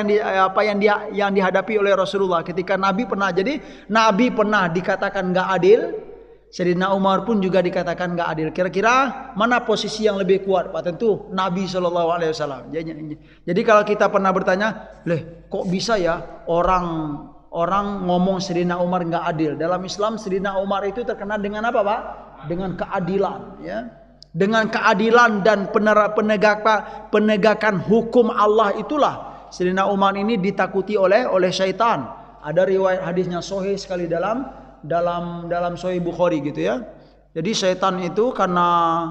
yang dihadapi oleh Rasulullah ketika Nabi pernah dikatakan enggak adil, Sayyidina Umar pun juga dikatakan enggak adil. Kira-kira mana posisi yang lebih kuat, Pak? Tentu Nabi SAW. Jadi kalau kita pernah bertanya, kok bisa ya orang ngomong Sayyidina Umar enggak adil? Dalam Islam Sayyidina Umar itu terkenal dengan apa, Pak? Dengan keadilan, ya. Dengan keadilan dan penegakan hukum Allah itulah Sayyidina Umar ini ditakuti oleh syaitan. Ada riwayat hadisnya sahih sekali dalam Sahih Bukhari gitu ya. Jadi syaitan itu karena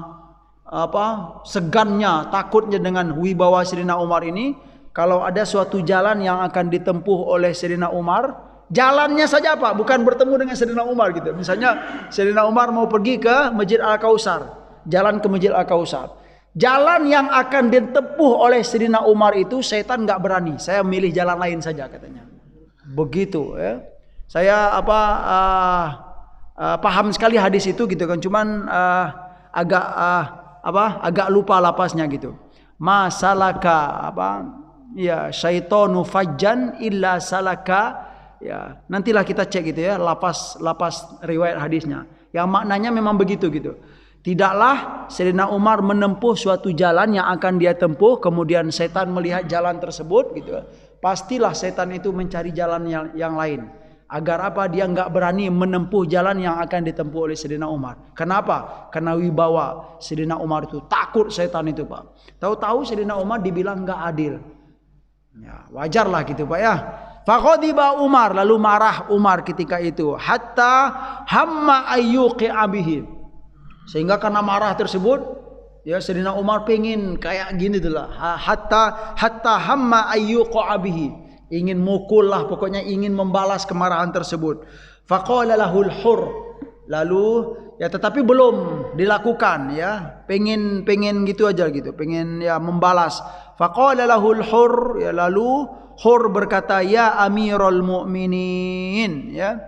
segannya, takutnya dengan wibawa Sayyidina Umar ini, kalau ada suatu jalan yang akan ditempuh oleh Sayyidina Umar, jalannya saja Pak, bukan bertemu dengan Sayyidina Umar gitu. Misalnya Sayyidina Umar mau pergi ke Masjid Al-Kausar, jalan ke Masjid Al-Kausar. Jalan yang akan ditempuh oleh Sayyidina Umar itu syaitan enggak berani. Saya milih jalan lain saja katanya. Begitu ya. Saya paham sekali hadis itu gitu kan. Cuman agak lupa lapasnya gitu. Masalaka syaitonu fajjan illa salaka, ya nantilah kita cek gitu ya lapas riwayat hadisnya. Yang maknanya memang begitu gitu. Tidaklah Sayyidina Umar menempuh suatu jalan yang akan dia tempuh, kemudian setan melihat jalan tersebut gitu. Pastilah setan itu mencari jalan yang lain. Agar apa? Dia enggak berani menempuh jalan yang akan ditempuh oleh Sayyidina Umar. Kenapa? Karena wibawa Sayyidina Umar itu, takut setan itu, Pak. Tahu-tahu Sayyidina Umar dibilang enggak adil. Ya, wajarlah gitu, Pak ya. Faghadiba Umar, lalu marah Umar ketika itu. Hatta hamma ayyuqi'a bihi. Sehingga karena marah tersebut, ya Sayyidina Umar pengen kayak gini tuh lah. Hatta hamma ayyuqa bihi. Ingin mukul lah, pokoknya ingin membalas kemarahan tersebut. Faqala lahul hur. Lalu ya tetapi belum dilakukan ya. Pengen gitu aja gitu, pengen ya membalas. Faqala lahul hur, ya lalu Hur berkata, ya Amirul Mu'minin, ya.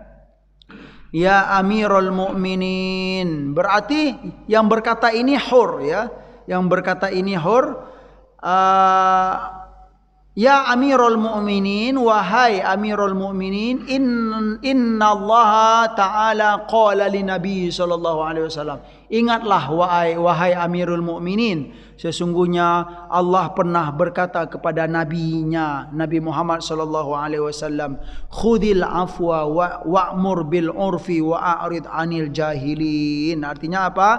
Ya Amirul Mu'minin. Berarti yang berkata ini Hur, ya. Yang berkata ini Hur, ya Amirul Mu'minin, wahai Amirul Mu'minin, inna Allah Ta'ala qala li Nabi sallallahu alaihi wasallam. Ingatlah wahai Amirul Mu'minin, sesungguhnya Allah pernah berkata kepada nabinya Nabi Muhammad sallallahu alaihi wasallam, khudil afwa wa'mur bil urfi wa'rid 'anil jahilin. Artinya apa?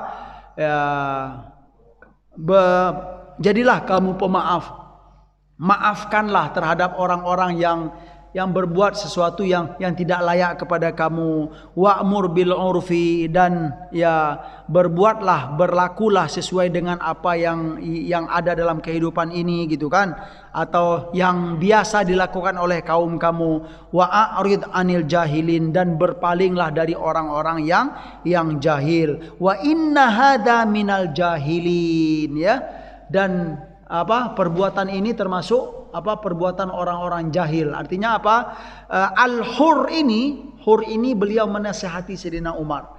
Ya, jadilah kamu pemaaf. Maafkanlah terhadap orang-orang yang berbuat sesuatu yang tidak layak kepada kamu. Wa'mur bil urfi, dan ya berlakulah sesuai dengan apa yang ada dalam kehidupan ini gitu kan, atau yang biasa dilakukan oleh kaum kamu. Wa'rid 'anil jahilin, dan berpalinglah dari orang-orang yang jahil. Wa inna hadza minal jahilin, ya. Dan perbuatan ini termasuk perbuatan orang-orang jahil. Artinya apa? Hur ini beliau menasihati Sayyidina Umar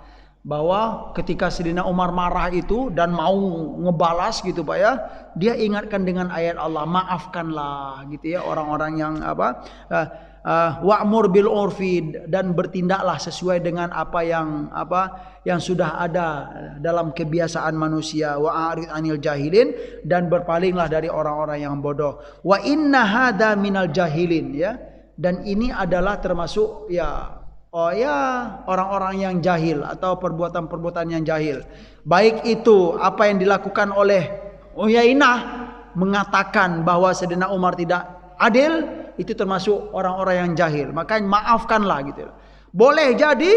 bahwa ketika Sayyidina Umar marah itu dan mau ngebalas gitu Pak ya, dia ingatkan dengan ayat Allah, maafkanlah gitu ya orang-orang yang wa'mur bil urfi, dan bertindaklah sesuai dengan apa yang sudah ada dalam kebiasaan manusia. Wa'rid 'anil jahilin, dan berpalinglah dari orang-orang yang bodoh. Wa inna hadza minal jahilin, ya. Dan ini adalah termasuk orang-orang yang jahil atau perbuatan-perbuatan yang jahil. Baik itu apa yang dilakukan oleh Uyainah mengatakan bahwa Sayyidina Umar tidak adil, itu termasuk orang-orang yang jahil. Maka maafkanlah gitu. Boleh jadi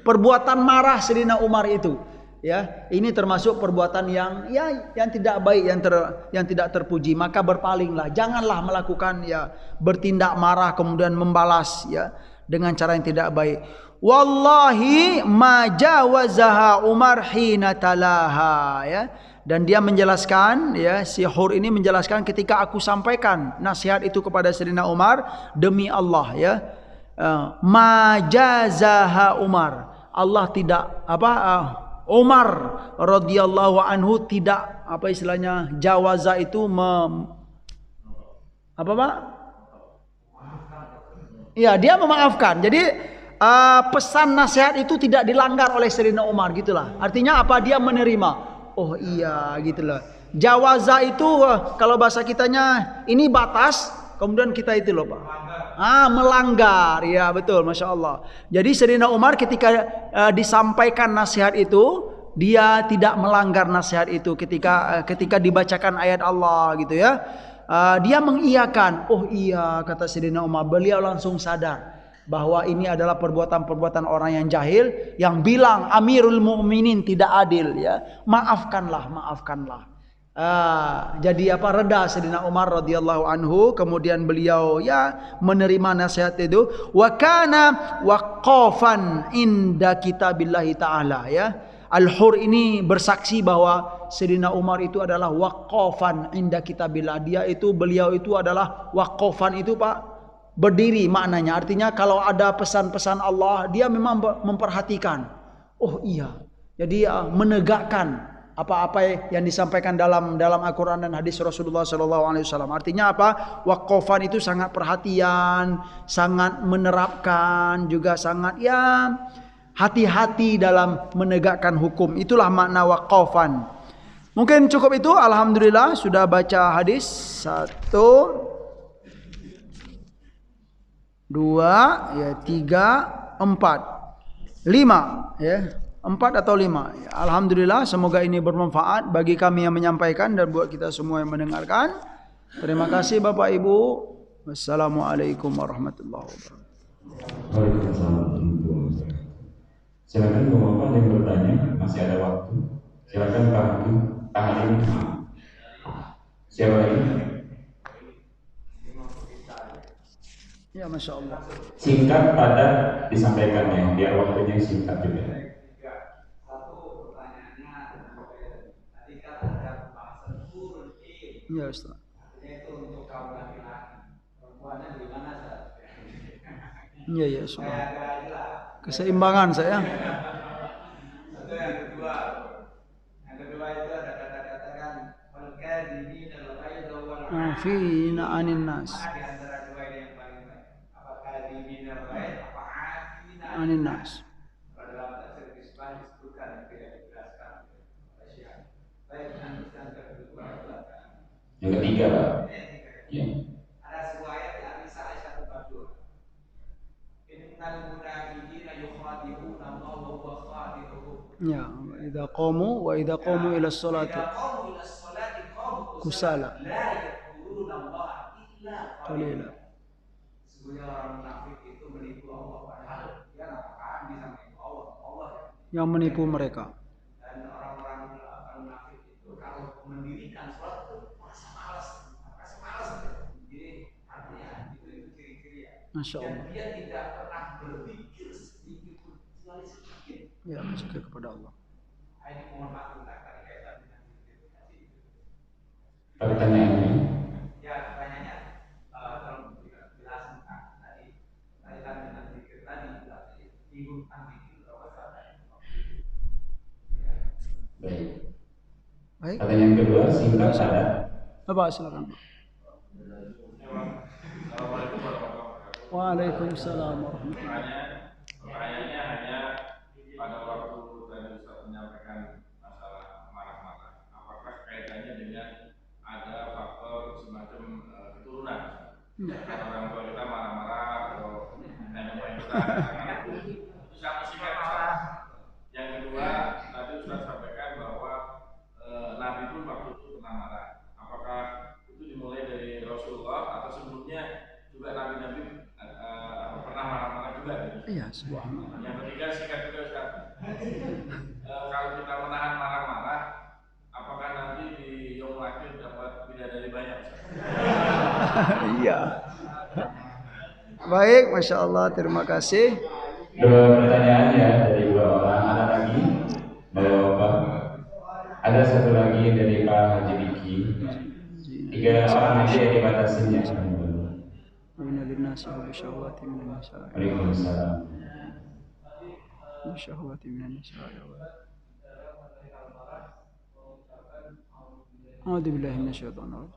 perbuatan marah Sayyidina Umar itu, ya, ini termasuk perbuatan yang yang tidak baik, yang tidak terpuji. Maka berpalinglah, janganlah melakukan bertindak marah kemudian membalas dengan cara yang tidak baik. Wallahi ma jawazaha Umar hina talaha, dan dia menjelaskan, si Hur ini menjelaskan, ketika aku sampaikan nasihat itu kepada Sayyidina Umar, demi Allah, majazaha Umar, Allah tidak Umar radhiyallahu anhu tidak istilahnya jawaza itu dia memaafkan. Jadi pesan nasihat itu tidak dilanggar oleh Sayyidina Umar, gitulah. Artinya apa? Dia menerima. Oh iya, gitulah. Jawaza itu kalau bahasa kitanya ini batas, kemudian kita itu loh Pak. Melanggar. Ya betul, Masya Allah. Jadi Sayyidina Umar ketika disampaikan nasihat itu, dia tidak melanggar nasihat itu ketika dibacakan ayat Allah gitu ya. Dia mengiyakan. Oh iya, kata Sayyidina Umar. Beliau langsung sadar bahwa ini adalah perbuatan-perbuatan orang yang jahil, yang bilang Amirul Mukminin tidak adil, maafkanlah. Jadi reda Sayyidina Umar radhiyallahu anhu, kemudian beliau menerima nasihat itu. Wa kana waqafan inda kitabillahi taala, Al-Hur ini bersaksi bahwa Sayyidina Umar itu adalah waqafan inda kitabillah. Beliau itu adalah waqafan itu Pak, berdiri maknanya. Artinya kalau ada pesan-pesan Allah, dia memang memperhatikan. Oh iya. Jadi menegakkan apa-apa yang disampaikan dalam Al-Quran dan hadis Rasulullah SAW. Artinya apa? Waqafan itu sangat perhatian, sangat menerapkan, juga sangat hati-hati dalam menegakkan hukum. Itulah makna waqafan. Mungkin cukup itu. Alhamdulillah sudah baca hadis 1, 2, 3, 4, 5, 4 atau 5. Alhamdulillah, semoga ini bermanfaat bagi kami yang menyampaikan dan buat kita semua yang mendengarkan. Terima kasih Bapak Ibu. Wassalamualaikum warahmatullahi wabarakatuh. Waalaikumsalam. Silakan Bapak yang bertanya, masih ada waktu. Silakan Pak Hakim. Siapa ini? Ya, Masya Allah. Singkat padat disampaikannya, biar waktunya singkat juga. Satu pertanyaannya, tadi kan ada pembahasan hurul in. Ya Ustaz. Artinya itu untuk kaum laki-laki. Perempuannya gimana Ustaz? Iya Ustaz. Keseimbangan saya. Itu yang kedua. Yang kedua itu ada kata-kata kan al-kadhimin al-ghaidha wal 'afina 'anil nas. Di antara dua ini yang paling baik. Apa kadhimin al-ghaidha apa 'afina 'anil nas. Dalam tafsir Misbah disebutkan yang tidak dijelaskan oleh Syekh. Baik, yang kedua adalah yang ketiga, Pak. Ya. Ada sebuah ayat yang An-Nisa ayat 42. Innal munafiqina yukhadi'una Allah wa huwa khadi'uhum. Ya, idza qamu ila sholati kusala La yadhkuruna Allah illa qalila. Sesungguhnya orang munafik itu menipu Allah, padahal dia enggak akan bisa menipu Allah. Allah yang menipu mereka. Dan orang-orang munafik itu kalau mendirikan sholat itu merasa malas. Jadi artinya itu ciri-ciri ya. Masya Allah. Dan dia tidak pernah berpikir sedikit pun, kecuali sedikit. Ya, berzikir kepada Allah. Ini mohon maaf tentang kaitan dengan zikir. Pertanyaannya. Ya, pertanyaannya tolong jelasin tadi kaitan dengan zikir tadi. Bingung tentang zikir apa saja. Baik. Pertanyaan kedua singkat padat. Bapak silakan. Assalamualaikum warahmatullahi wabarakatuh. Waalaikumsalam warahmatullahi wabarakatuh. Pertanyaannya hanya pada waktu tadi Ustaz menyampaikan masalah marah-marah, apakah kaitannya dengan ada faktor semacam keturunan? Orang tua kita marah-marah atau nenek moyang kita itu sama singkat Ustaz. Yang kedua tadi Ustaz sampaikan bahwa Nabi pun waktu itu pernah marah. Apakah itu dimulai dari Rasulullah atau juga. Iya, subhanallah. Yang ketiga sikat juga Ustaz. Kalau kita menahan marah-marah, apakah nanti di yaumul akhir dapat bidadari banyak Ustaz? Iya. Baik, masya Allah, terima kasih. Dua pertanyaan ya dari dua orang. Ada lagi dari Bapak. Ada satu lagi dari Pak Haji Diki. 3 orang aja yang dibatasinya. Waalaikumsalam. A'udzubillahi minasyaitonir rajim.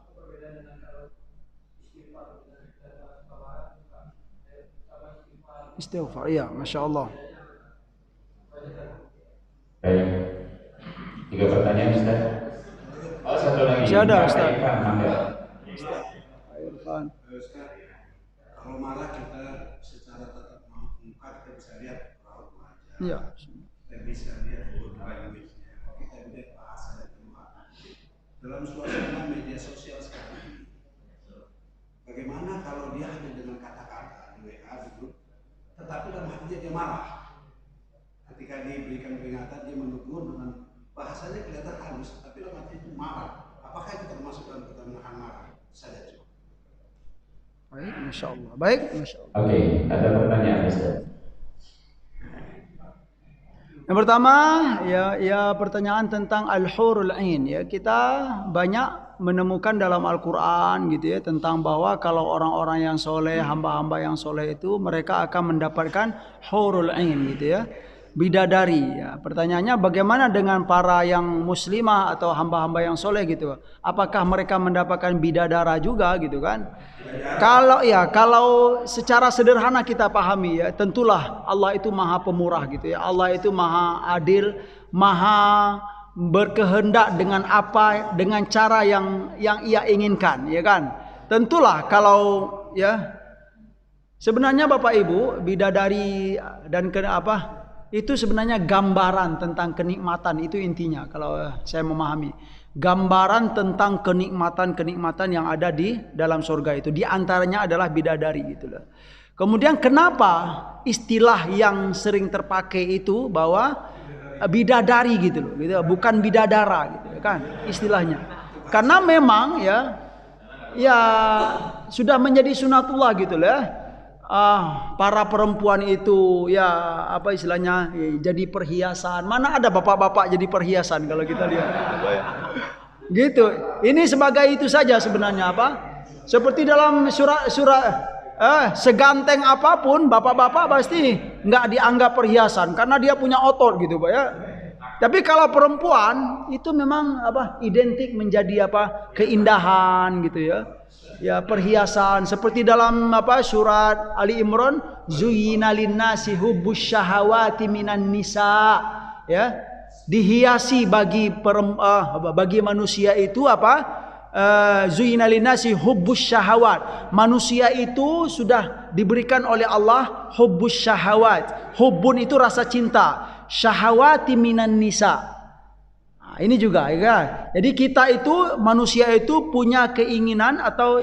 Istighfar, ya, masya Allah. Baik. 3 pertanyaan Ustaz. Oh, satu lagi. Masih ada, Ustaz. Irfan. Kalau marah kita secara tatap muka kita bisa lihat raut wajah. Iya. Kita bisa lihat body language-nya. Kita lihat bahasa dan doa. Dalam suasana media sosial sekarang ini, bagaimana kalau dia hanya dengan kata-kata di WA gitu, tetapi dalam hatinya dia marah. Ketika diberikan peringatan dia menegur dengan bahasanya kelihatan halus, tapi dalam hatinya itu marah. Apakah itu termasuk dalam kata menahan marah? Saya coba. Baik, masya Allah. Baik, masya Allah. Oke, ada pertanyaan Ustaz. Yang pertama, ya pertanyaan tentang al-hurul ain. Ya, kita banyak menemukan dalam Al-Quran gitu ya tentang bahwa kalau orang-orang yang soleh, hamba-hamba yang soleh itu mereka akan mendapatkan hurul ain gitu ya, bidadari. Ya, pertanyaannya bagaimana dengan para yang muslimah atau hamba-hamba yang soleh gitu? Apakah mereka mendapatkan bidadara juga gitu kan? Kalau secara sederhana kita pahami ya, tentulah Allah itu maha pemurah gitu ya. Allah itu maha adil, maha berkehendak dengan cara yang ia inginkan, ya kan? Tentulah kalau ya sebenarnya Bapak Ibu, bidadari dan itu sebenarnya gambaran tentang kenikmatan, itu intinya kalau saya memahami. Gambaran tentang kenikmatan-kenikmatan yang ada di dalam surga itu. Di antaranya adalah bidadari gitu loh. Kemudian kenapa istilah yang sering terpakai itu bahwa bidadari gitu loh, gitu, bukan bidadara gitu kan istilahnya. Karena memang ya sudah menjadi sunatullah gitu loh ya. Para perempuan itu ya apa istilahnya jadi perhiasan. Mana ada bapak-bapak jadi perhiasan kalau kita lihat gitu. Ini sebagai itu saja sebenarnya seperti dalam surah seganteng apapun bapak-bapak pasti nggak dianggap perhiasan karena dia punya otot gitu Pak ya. Tapi kalau perempuan itu memang identik menjadi keindahan gitu ya. Ya perhiasan seperti dalam surat Ali Imran, zuyyina linnasi hubbus syahawati minan nisa, ya dihiasi bagi manusia itu zuyyina linnasi hubbus syahawat. Manusia itu sudah diberikan oleh Allah hubbus syahawat. Hubbun itu rasa cinta, syahawati minan nisa. Ini juga ya. Jadi kita itu manusia itu punya keinginan atau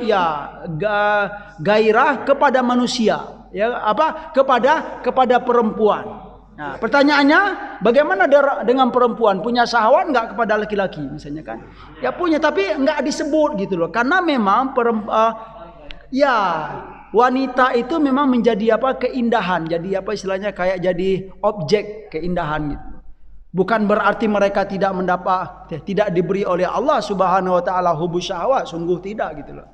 gairah kepada manusia, ya kepada perempuan. Nah, pertanyaannya bagaimana dengan perempuan, punya syahwat enggak kepada laki-laki misalnya kan? Ya punya tapi enggak disebut gitu loh. Karena memang wanita itu memang menjadi keindahan, jadi istilahnya kayak jadi objek keindahan gitu. Bukan berarti mereka tidak diberi oleh Allah Subhanahu wa taala hubbus syahwat, sungguh tidak gitu loh.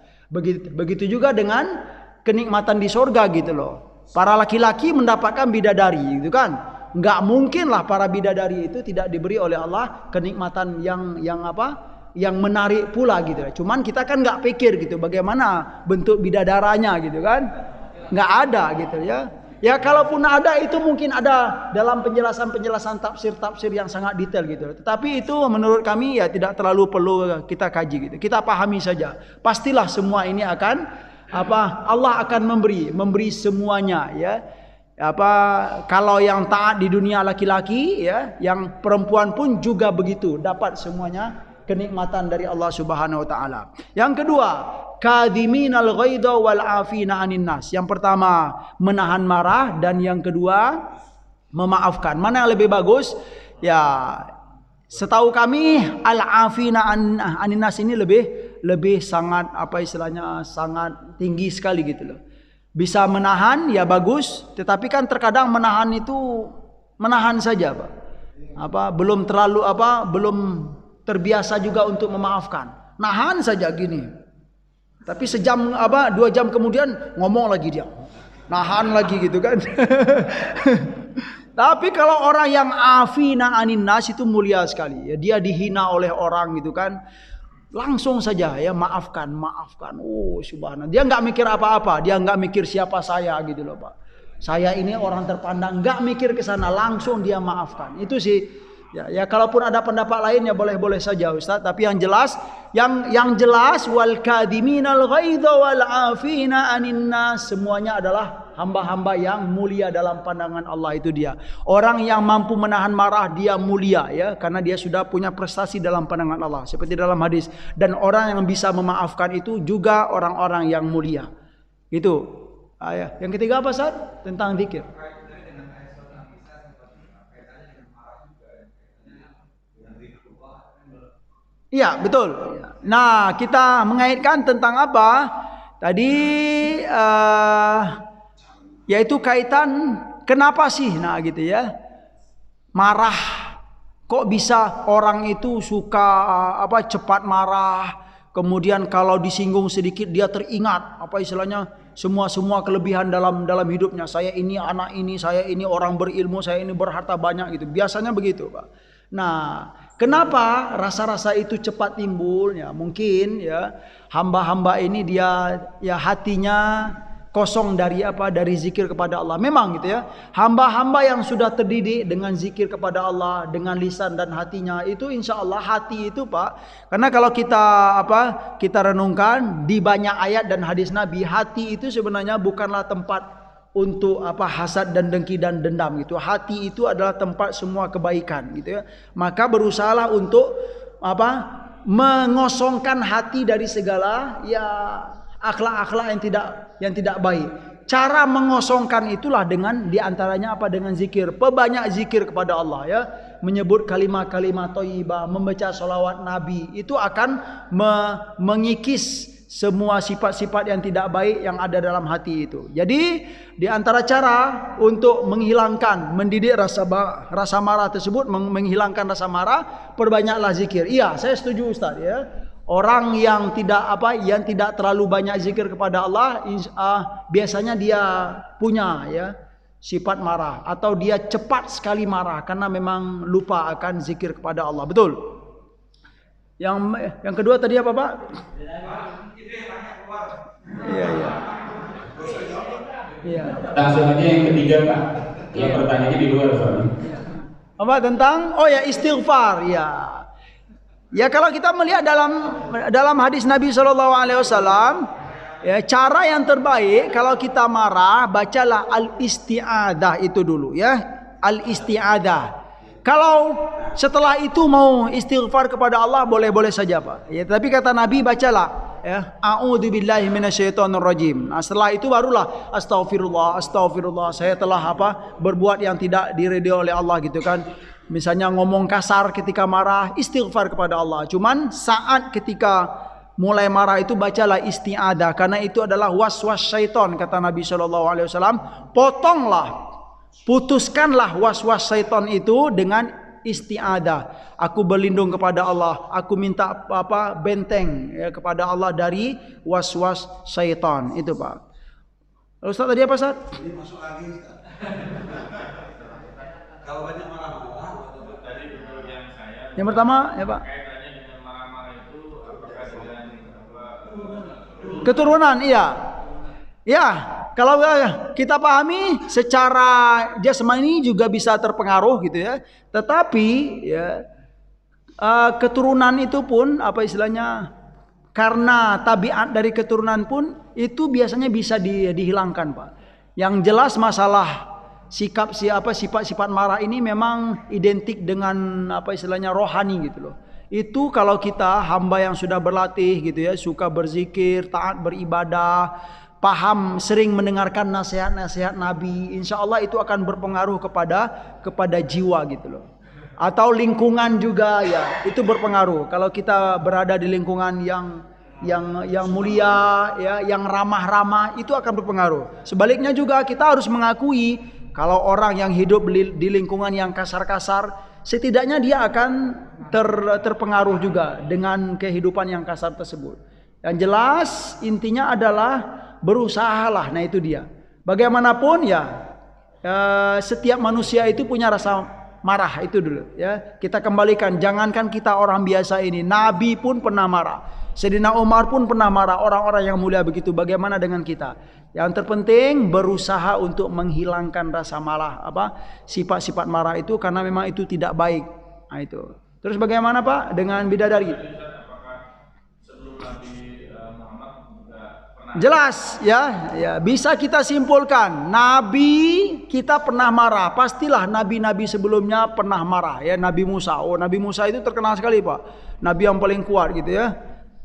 Begitu juga dengan kenikmatan di surga gitu loh. Para laki-laki mendapatkan bidadari gitu kan. Enggak mungkinlah para bidadari itu tidak diberi oleh Allah kenikmatan yang menarik pula gitu. Cuman kita kan enggak pikir gitu bagaimana bentuk bidadaranya gitu kan. Enggak ada gitu ya. Ya kalaupun ada itu mungkin ada dalam penjelasan tafsir yang sangat detail gitu. Tetapi itu menurut kami ya tidak terlalu perlu kita kaji gitu. Kita pahami saja. Pastilah semua ini akan Allah akan memberi semuanya ya. Kalau yang taat di dunia laki-laki ya, yang perempuan pun juga begitu, dapat semuanya kenikmatan dari Allah Subhanahu wa taala. Yang kedua, kadhiminal ghaidha wal afina 'anin nas. Yang pertama, menahan marah, dan yang kedua, memaafkan. Mana yang lebih bagus? Ya, setahu kami al-afina 'anin nas ini lebih sangat apa istilahnya, sangat tinggi sekali gitu loh. Bisa menahan ya bagus, tetapi kan terkadang menahan itu menahan saja, Pak. Belum terlalu belum terbiasa juga untuk memaafkan. Nahan saja gini. Tapi sejam 2 jam kemudian ngomong lagi dia. Nahan lagi gitu kan. Tapi kalau orang yang afina 'anin nas itu mulia sekali. Ya, dia dihina oleh orang gitu kan. Langsung saja ya maafkan. Oh subhanallah. Dia nggak mikir apa-apa. Dia nggak mikir siapa saya gitu loh, Pak. Saya ini orang terpandang, nggak mikir ke sana, langsung dia maafkan. Itu sih. Ya kalaupun ada pendapat lain ya boleh-boleh saja Ustaz. Tapi yang jelas wal kadhiminal ghaidha wal afina 'anin nas, semuanya adalah hamba-hamba yang mulia dalam pandangan Allah, itu dia. Orang yang mampu menahan marah dia mulia ya, karena dia sudah punya prestasi dalam pandangan Allah seperti dalam hadis. Dan orang yang bisa memaafkan itu juga orang-orang yang mulia. Itu. Yang ketiga apa Ustaz? Tentang zikir. Iya, betul. Nah, kita mengaitkan tentang apa? Tadi yaitu kaitan kenapa sih gitu ya? Marah. Kok bisa orang itu suka cepat marah? Kemudian kalau disinggung sedikit dia teringat istilahnya semua kelebihan dalam hidupnya. Saya ini, anak ini, saya ini orang berilmu, saya ini berharta banyak gitu. Biasanya begitu, Pak. Nah, kenapa rasa-rasa itu cepat timbul? Ya, mungkin ya hamba-hamba ini dia ya hatinya kosong dari zikir kepada Allah. Memang gitu ya. Hamba-hamba yang sudah terdidik dengan zikir kepada Allah dengan lisan dan hatinya itu insya Allah hati itu, Pak. Karena kalau kita renungkan di banyak ayat dan hadis Nabi, hati itu sebenarnya bukanlah tempat untuk hasad dan dengki dan dendam gitu. Hati itu adalah tempat semua kebaikan gitu ya. Maka berusahalah untuk mengosongkan hati dari segala ya akhlak-akhlak yang tidak baik. Cara mengosongkan itulah dengan diantaranya dengan zikir. Perbanyak zikir kepada Allah ya. Menyebut kalimat-kalimat thayyibah, membaca sholawat Nabi, itu akan mengikis semua sifat-sifat yang tidak baik yang ada dalam hati itu. Jadi di antara cara untuk mendidik rasa marah tersebut, menghilangkan rasa marah, perbanyaklah zikir. Iya, saya setuju Ustaz ya. Orang yang tidak terlalu banyak zikir kepada Allah, biasanya dia punya ya sifat marah atau dia cepat sekali marah karena memang lupa akan zikir kepada Allah. Betul. Yang kedua tadi apa, Pak? Iya. Langsung aja yang ketiga, Pak. Yang pertanyaannya di luar soalnya. Apa tentang istighfar ya. Ya kalau kita melihat dalam hadis Nabi SAW, ya cara yang terbaik kalau kita marah bacalah al-isti'adah itu dulu ya, al-isti'adah. Kalau setelah itu mau istighfar kepada Allah boleh-boleh saja, Pak. Ya, tapi kata Nabi bacalah ya, a'udzubillahi minasyaitonirrajim. Nah, setelah itu barulah astagfirullah, saya telah berbuat yang tidak diridhoi oleh Allah gitu kan. Misalnya ngomong kasar ketika marah, istighfar kepada Allah. Cuman saat ketika mulai marah itu bacalah isti'adah, karena itu adalah waswas syaitan kata Nabi SAW. Putuskanlah waswas syaitan itu dengan isti'adah. Aku berlindung kepada Allah, aku minta benteng ya, kepada Allah dari waswas syaitan. Itu, Pak. Ustaz tadi apa, Ustaz? Ini masuk lagi, Ustaz. Kalau banyak marah-marah, tadi menurut yang saya. Yang pertama, ya Pak. Kaitannya dengan marah-marah itu apakah dengan keturunan? Iya. Ya, kalau kita pahami secara jasmani juga bisa terpengaruh gitu ya. Tetapi ya keturunan itu pun istilahnya, karena tabiat dari keturunan pun itu biasanya bisa dihilangkan, Pak. Yang jelas masalah sifat-sifat marah ini memang identik dengan istilahnya rohani gitu loh. Itu kalau kita hamba yang sudah berlatih gitu ya, suka berzikir, taat beribadah, paham, sering mendengarkan nasihat-nasihat Nabi, insya Allah itu akan berpengaruh kepada jiwa gitu loh. Atau lingkungan juga ya, itu berpengaruh. Kalau kita berada di lingkungan yang mulia ya, yang ramah-ramah, itu akan berpengaruh. Sebaliknya juga kita harus mengakui kalau orang yang hidup di lingkungan yang kasar-kasar, setidaknya dia akan terpengaruh juga dengan kehidupan yang kasar tersebut. Yang jelas intinya adalah berusahalah. Nah itu dia. Bagaimanapun ya, setiap manusia itu punya rasa marah, itu dulu ya. Kita kembalikan, jangankan kita orang biasa ini, Nabi pun pernah marah, Sayyidina Umar pun pernah marah, orang-orang yang mulia begitu. Bagaimana dengan kita? Yang terpenting berusaha untuk menghilangkan rasa marah, sifat-sifat marah itu, karena memang itu tidak baik. Nah itu. Terus bagaimana Pak dengan bidadari? Jelas ya, bisa kita simpulkan Nabi kita pernah marah, pastilah nabi-nabi sebelumnya pernah marah ya. Nabi Musa, Nabi Musa itu terkenal sekali Pak, nabi yang paling kuat gitu ya.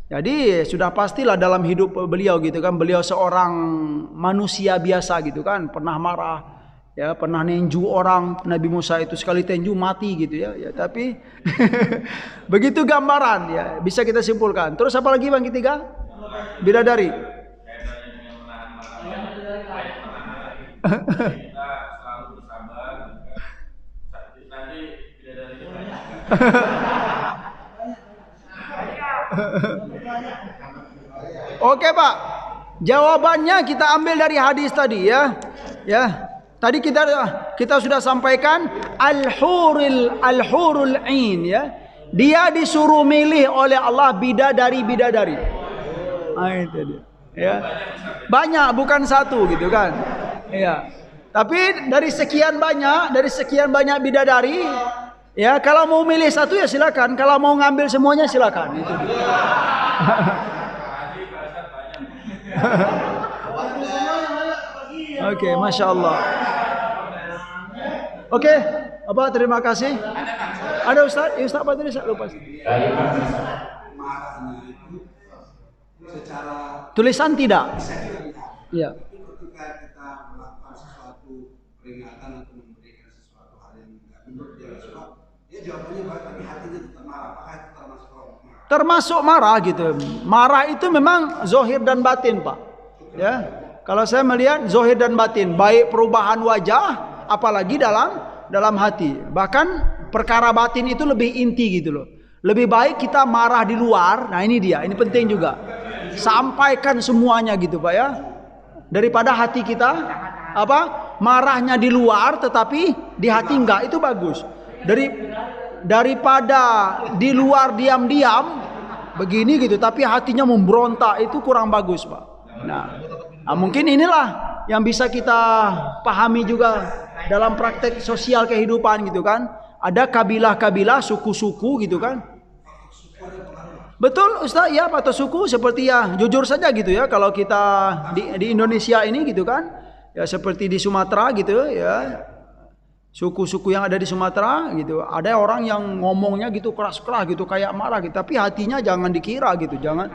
Jadi sudah pastilah dalam hidup beliau gitu kan, beliau seorang manusia biasa gitu kan, pernah marah ya, pernah nenju orang. Nabi Musa itu sekali tenju mati gitu ya, tapi begitu gambaran ya, bisa kita simpulkan. Terus apa lagi Bang ketiga? Bidadari. Kita selalu bersabar, nanti bidadarinya banyak. Oke Pak, jawabannya kita ambil dari hadis tadi ya. Tadi kita sudah sampaikan al-hurul ain ya. Dia disuruh milih oleh Allah bidadari. Nah, itu dia. Ya. Banyak, bukan satu gitu kan. Ya. Tapi dari sekian banyak bidadari, ya kalau mau milih satu ya silakan, kalau mau ngambil semuanya silakan. Itu dia. Oke, masya Allah. Oke, terima kasih. Ada Ustaz? Ustaz apa tadi? Saya lupa. Marahnya itu secara Tulisan tidak. bisa kita lihat. Iya. Ketika kita melakukan sesuatu peringatan atau memberikan sesuatu hal yang tidak menurut dia suka, dia jawabannya baik tapi hatinya tetap marah. Apakah itu termasuk marah? Termasuk marah gitu. Marah itu memang zohir dan batin Pak. Ya. Kalau saya melihat zohir dan batin, baik perubahan wajah, apalagi dalam hati. Bahkan perkara batin itu lebih inti gitu loh. Lebih baik kita marah di luar. Nah ini dia, ini penting juga. Sampaikan semuanya gitu Pak ya. Daripada hati kita marahnya di luar tetapi di hati enggak, itu bagus. Daripada di luar diam-diam begini gitu tapi hatinya memberontak, itu kurang bagus Pak. Nah, mungkin inilah yang bisa kita pahami juga dalam praktek sosial kehidupan gitu kan. Ada kabilah-kabilah, suku-suku gitu kan. Betul Ustaz, ya atau suku seperti ya jujur saja gitu ya, kalau kita di Indonesia ini gitu kan, ya seperti di Sumatera gitu ya, suku-suku yang ada di Sumatera gitu, ada orang yang ngomongnya gitu keras-keras gitu kayak marah gitu, tapi hatinya jangan dikira gitu, jangan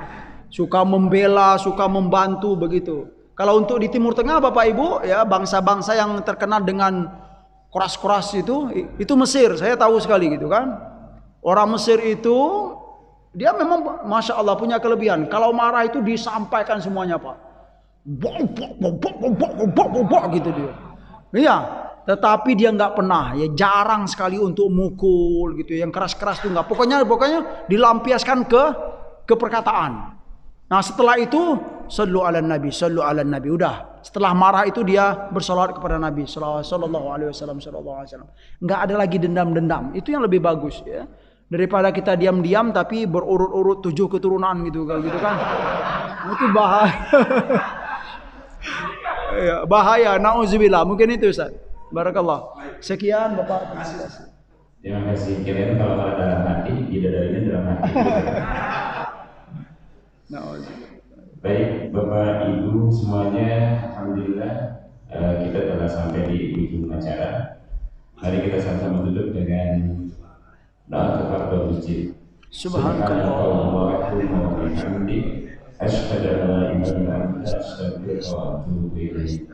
suka membela, suka membantu begitu. Kalau untuk di Timur Tengah Bapak Ibu ya, bangsa-bangsa yang terkenal dengan keras-keras itu Mesir, saya tahu sekali gitu kan. Orang Mesir itu dia memang masya Allah punya kelebihan. Kalau marah itu disampaikan semuanya Pak. Gitu dia. Iya. Tetapi dia nggak pernah, ya jarang sekali untuk mukul gitu. Yang keras-keras itu nggak. Pokoknya dilampiaskan ke perkataan. Nah setelah itu sallu ala nabi. Udah. Setelah marah itu dia bersolawat kepada Nabi sallallahu alaihi wasallam. Nggak ada lagi dendam-dendam. Itu yang lebih bagus ya. Daripada kita diam-diam tapi berurut-urut 7 keturunan gitu kan. Itu bahaya. Ya, bahaya, nauzubillah. Mungkin itu Ustaz. Barakallah. Sekian Bapak. Terima kasih. Kirain kalau dalam hati, bidadarinya dalam hati. Baik Bapak Ibu semuanya, alhamdulillah kita telah sampai di ujung acara. Mari kita sama-sama duduk dengan doa kafaratul masjid. Subhanakallahumma wa bihamdik, asyhadu an la ilaha illa anta, astaghfiruka wa atubu ilaik.